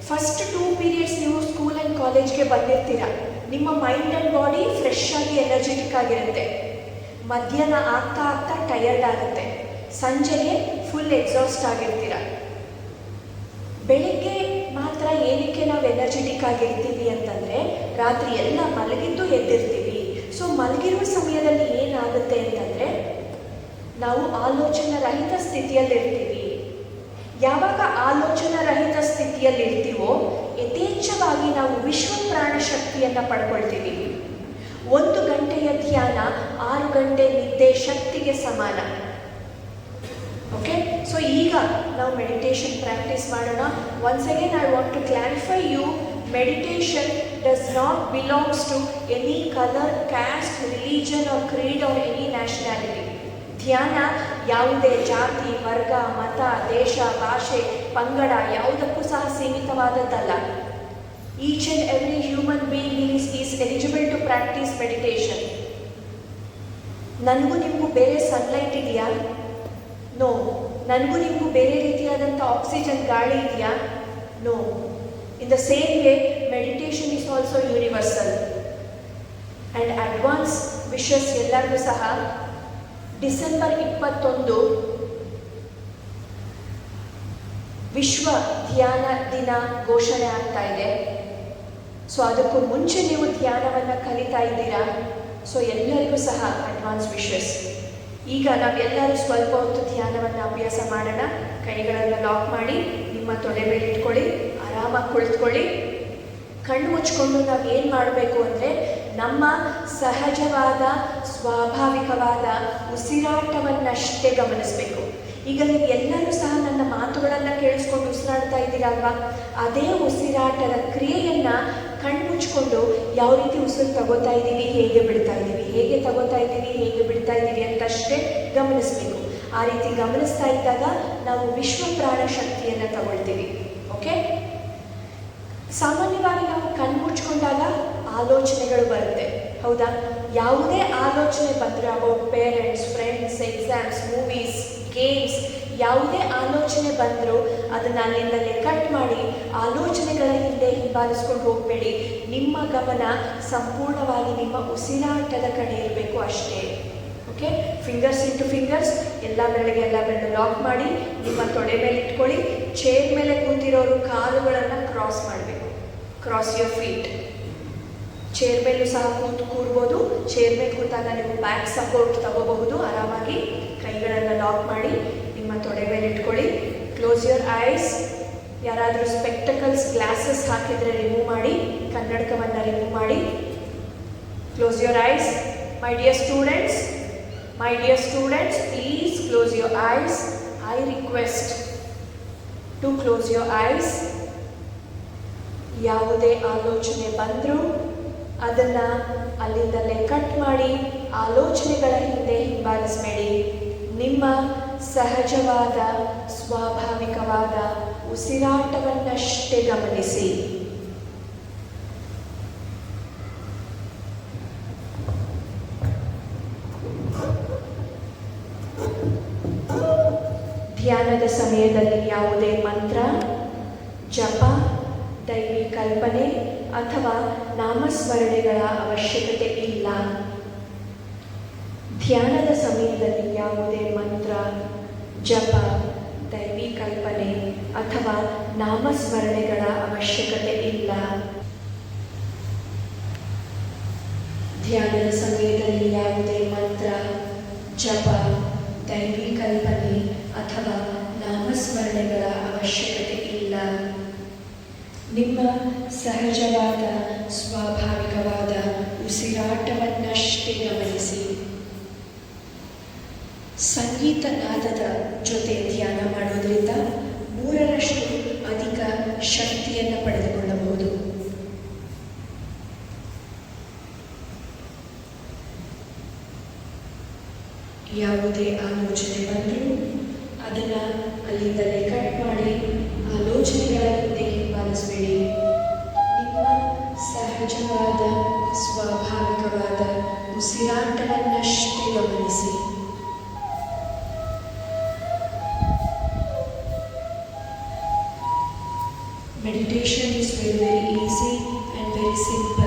ಫಸ್ಟ್ 2 ಪೀರಿಯಡ್ಸ್ ನೀವು ಸ್ಕೂಲ್ ಆ್ಯಂಡ್ ಕಾಲೇಜ್ಗೆ ಬಂದಿರ್ತೀರ. ನಿಮ್ಮ ಮೈಂಡ್ ಆ್ಯಂಡ್ ಬಾಡಿ ಫ್ರೆಶ್ ಆಗಿ ಎನರ್ಜೆಟಿಕ್ ಆಗಿರುತ್ತೆ. ಮಧ್ಯಾಹ್ನ ಆಗ್ತಾ ಆಗ್ತಾ ಟಯರ್ಡ್ ಆಗುತ್ತೆ. ಸಂಜೆಗೆ ಫುಲ್ ಎಕ್ಸಾಸ್ಟ್ ಆಗಿರ್ತೀರ. ಬೆಳಿಗ್ಗೆ ಮಾತ್ರ ಏನಕ್ಕೆ ನಾವು ಎನರ್ಜೆಟಿಕ್ ಆಗಿರ್ತೀವಿ ಅಂತಂದರೆ, ರಾತ್ರಿ ಎಲ್ಲ ಮಲಗಿದ್ದು ಎದ್ದಿರ್ತೀವಿ. ಸೊ ಮಲಗಿರುವ ಸಮಯದಲ್ಲಿ ಏನಾಗುತ್ತೆ ಅಂತಂದರೆ, ನಾವು ಆಲೋಚನಾ ರಹಿತ ಸ್ಥಿತಿಯಲ್ಲಿರ್ತೀವಿ. ಯಾವಾಗ ಆಲೋಚನಾ ರಹಿತ ಸ್ಥಿತಿಯಲ್ಲಿರ್ತೀವೋ ಯಥೇಚ್ಛವಾಗಿ ನಾವು ವಿಶ್ವ ಪ್ರಾಣಶಕ್ತಿಯನ್ನು ಪಡ್ಕೊಳ್ತೀವಿ. 1 ಗಂಟೆಯ ಧ್ಯಾನ 6 ಗಂಟೆ ನಿದ್ದೆ ಶಕ್ತಿಗೆ ಸಮಾನ. ಓಕೆ, ಸೊ ಈಗ ನಾವು ಮೆಡಿಟೇಷನ್ ಪ್ರಾಕ್ಟೀಸ್ ಮಾಡೋಣ. Once again I want to clarify you, meditation does not belongs to any colour, caste, religion or creed or any nationality. ಧ್ಯಾನ ಯಾವುದೇ ಜಾತಿ, ವರ್ಗ, ಮತ, ದೇಶ, ಭಾಷೆ, ಪಂಗಡ ಯಾವುದಕ್ಕೂ ಸಹ ಸೀಮಿತವಾದದ್ದಲ್ಲ. Each and every human being is eligible to practise meditation. ನನಗೂ ನಿಮಗೂ ಬೇರೆ ಸನ್ಲೈಟ್ ಇದೆಯಾ? ನೋ. ನನಗೂ ನಿಮಗೂ ಬೇರೆ ರೀತಿಯಾದಂಥ ಆಕ್ಸಿಜನ್ ಗಾಳಿ ಇದೆಯಾ? No. In the same way, meditation is also universal. And advance wishes ಎಲ್ಲರಿಗೂ ಸಹ ಡಿಸೆಂಬರ್ 21 ವಿಶ್ವ ಧ್ಯಾನ ದಿನ ಘೋಷಣೆ ಆಗ್ತಾ ಇದೆ. ಸೊ ಅದಕ್ಕೂ ಮುಂಚೆ ನೀವು ಧ್ಯಾನವನ್ನು ಕಲಿತಾ ಇದ್ದೀರಾ. ಸೊ ಎಲ್ಲರಿಗೂ ಸಹ ಅಡ್ವಾನ್ಸ್ ವಿಶಸ್. ಈಗ ನಾವೆಲ್ಲರೂ ಸ್ವಲ್ಪ ಹೊತ್ತು ಧ್ಯಾನವನ್ನು ಅಭ್ಯಾಸ ಮಾಡೋಣ. ಕೈಗಳನ್ನು ಲಾಕ್ ಮಾಡಿ ನಿಮ್ಮ ತೊಡೆ ಮೇಲೆ ಇಟ್ಕೊಳ್ಳಿ, ಆರಾಮಾಗಿ ಕುಳಿತುಕೊಳ್ಳಿ. ಕಣ್ಣು ಮುಚ್ಕೊಂಡು ನಾವು ಏನು ಮಾಡಬೇಕು ಅಂದರೆ ನಮ್ಮ ಸಹಜವಾದ ಸ್ವಾಭಾವಿಕವಾದ ಉಸಿರಾಟವನ್ನಷ್ಟೇ ಗಮನಿಸಬೇಕು. ಈಗ ನೀವು ಎಲ್ಲರೂ ಸಹ ನನ್ನ ಮಾತುಗಳನ್ನು ಕೇಳಿಸ್ಕೊಂಡು ಉಸಿರಾಡ್ತಾ ಇದ್ದೀರಲ್ವಾ, ಅದೇ ಉಸಿರಾಟದ ಕ್ರಿಯೆಯನ್ನು ಕಣ್ಣು ಮುಚ್ಕೊಂಡು ಯಾವ ರೀತಿ ಉಸಿರು ತಗೋತಾ ಇದ್ದೀವಿ, ಹೇಗೆ ಬಿಡ್ತಾ ಇದ್ದೀವಿ, ಹೇಗೆ ತಗೋತಾ ಇದ್ದೀವಿ, ಹೇಗೆ ಬಿಡ್ತಾ ಇದ್ದೀವಿ ಅಂತಷ್ಟೇ ಗಮನಿಸಬೇಕು. ಆ ರೀತಿ ಗಮನಿಸ್ತಾ ಇದ್ದಾಗ ನಾವು ವಿಶ್ವ ಪ್ರಾಣ ಶಕ್ತಿಯನ್ನು ತಗೊಳ್ತೀವಿ. ಓಕೆ. ಸಾಮಾನ್ಯವಾಗಿ ನಾವು ಕಣ್ಣು ಮುಚ್ಕೊಂಡಾಗ ಆಲೋಚನೆಗಳು ಬರುತ್ತೆ, ಹೌದಾ? ಯಾವುದೇ ಆಲೋಚನೆ ಬಂದರೆ about parents, friends, exams, movies, games, ಯಾವುದೇ ಆಲೋಚನೆ ಬಂದರೂ ಅದನ್ನು ಅಲ್ಲಿಂದಲೇ ಕಟ್ ಮಾಡಿ ಆಲೋಚನೆಗಳ ಹಿಂದೆ ಹಿಂಬಾಲಿಸ್ಕೊಂಡು ಹೋಗಬೇಡಿ. ನಿಮ್ಮ ಗಮನ ಸಂಪೂರ್ಣವಾಗಿ ನಿಮ್ಮ ಉಸಿರಾಟದ ಕಡೆ ಇರಬೇಕು ಅಷ್ಟೇ. ಓಕೆ. ಫಿಂಗರ್ಸ್ ಇಂಟು ಫಿಂಗರ್ಸ್, ಎಲ್ಲ ಬೆರಳು ಲಾಕ್ ಮಾಡಿ ನಿಮ್ಮ ತೊಡೆ ಮೇಲೆ ಇಟ್ಕೊಳ್ಳಿ. ಚೇರ್ ಮೇಲೆ ಕೂತಿರೋರು ಕಾಲುಗಳನ್ನು ಕ್ರಾಸ್ ಮಾಡಬೇಕು. Cross your feet. ಚೇರ್ ಮೇಲೂ ಸಹ ಕೂರ್ಬೋದು. ಚೇರ್ ಮೇಲೆ ಕೂತಾಗ ನೀವು ಬ್ಯಾಕ್ ಸಪೋರ್ಟ್ ತಗೋಬಹುದು ಆರಾಮಾಗಿ. ಕೈಗಳನ್ನು ಲಾಕ್ ಮಾಡಿ ನಿಮ್ಮ ತೊಡೆ ಮೇಲೆ ಇಟ್ಕೊಳ್ಳಿ. Close your eyes. ಯಾರಾದರೂ ಸ್ಪೆಕ್ಟಕಲ್ಸ್, ಗ್ಲಾಸಸ್ ಹಾಕಿದರೆ ರಿಮೂವ್ ಮಾಡಿ, ಕನ್ನಡಕವನ್ನು ರಿಮೂವ್ ಮಾಡಿ. Close your eyes. My dear students, please close your eyes. I request to close your eyes. ಯಾವುದೇ ಆಲೋಚನೆ ಬಂದರೂ ಅದನ್ನು ಅಲ್ಲಿಂದಲೇ ಕಟ್ ಮಾಡಿ ಆಲೋಚನೆಗಳ ಹಿಂದೆ ಹಿಂಬಾಲಿಸಬೇಡಿ. ನಿಮ್ಮ ಸಹಜವಾದ ಸ್ವಾಭಾವಿಕವಾದ ಉಸಿರಾಟವನ್ನಷ್ಟೇ ಗಮನಿಸಿ. ಧ್ಯಾನದ ಸಮಯದಲ್ಲಿ ಯಾವುದೇ ಮಂತ್ರ, ಜಪ, ದೈವಿ ಕಲ್ಪನೆ ಅಥವಾ ನಾಮಸ್ಮರಣೆಗಳ ಅವಶ್ಯಕತೆ ಇಲ್ಲ. ಧ್ಯಾನದ ಸಮಯದಲ್ಲಿ ಯಾವುದೇ ಮಂತ್ರ, ಜಪ, ದೈವಿ ಕಲ್ಪನೆ ಅಥವಾ ನಾಮಸ್ಮರಣೆಗಳ ಅವಶ್ಯಕತೆ ಇಲ್ಲ. ಧ್ಯಾನದ ಸಮಯದಲ್ಲಿ ಯಾವುದೇ ಮಂತ್ರ, ಜಪ, ದೈವಿ ಕಲ್ಪನೆ ಅಥವಾ ನಾಮಸ್ಮರಣೆಗಳ ಅವಶ್ಯಕತೆ ಇಲ್ಲ. ನಿಮ್ಮ ಸಹಜವಾದ ಸ್ವಾಭಾವಿಕವಾದ ಉಸಿರಾಟವನ್ನಷ್ಟೇ ಗಮನಿಸಿ. ಸಂಗೀತ ನಾದದ ಜೊತೆ ಧ್ಯಾನ ಮಾಡೋದ್ರಿಂದ 3ರಷ್ಟು ಅಧಿಕ ಶಕ್ತಿಯನ್ನು ಪಡೆದುಕೊಳ್ಳಬಹುದು. ಯಾವುದೇ ಆಲೋಚನೆ ಬಂದರೂ ಅದನ್ನು ಅಲ್ಲಿಂದಲೇ ಕಟ್ ಮಾಡಿ ಆಲೋಚನೆಗಳ ಹಿಂದೆ ಹಿಂಬಾಲಿಸಬೇಡಿ. ನಿಮ್ಮ ಸಹಜವಾದ ಸ್ವಾಭಾವಿಕವಾದ ಉಸಿರಾಟವನ್ನಷ್ಟೇ ಗಮನಿಸಿ. Meditation is very easy and very simple.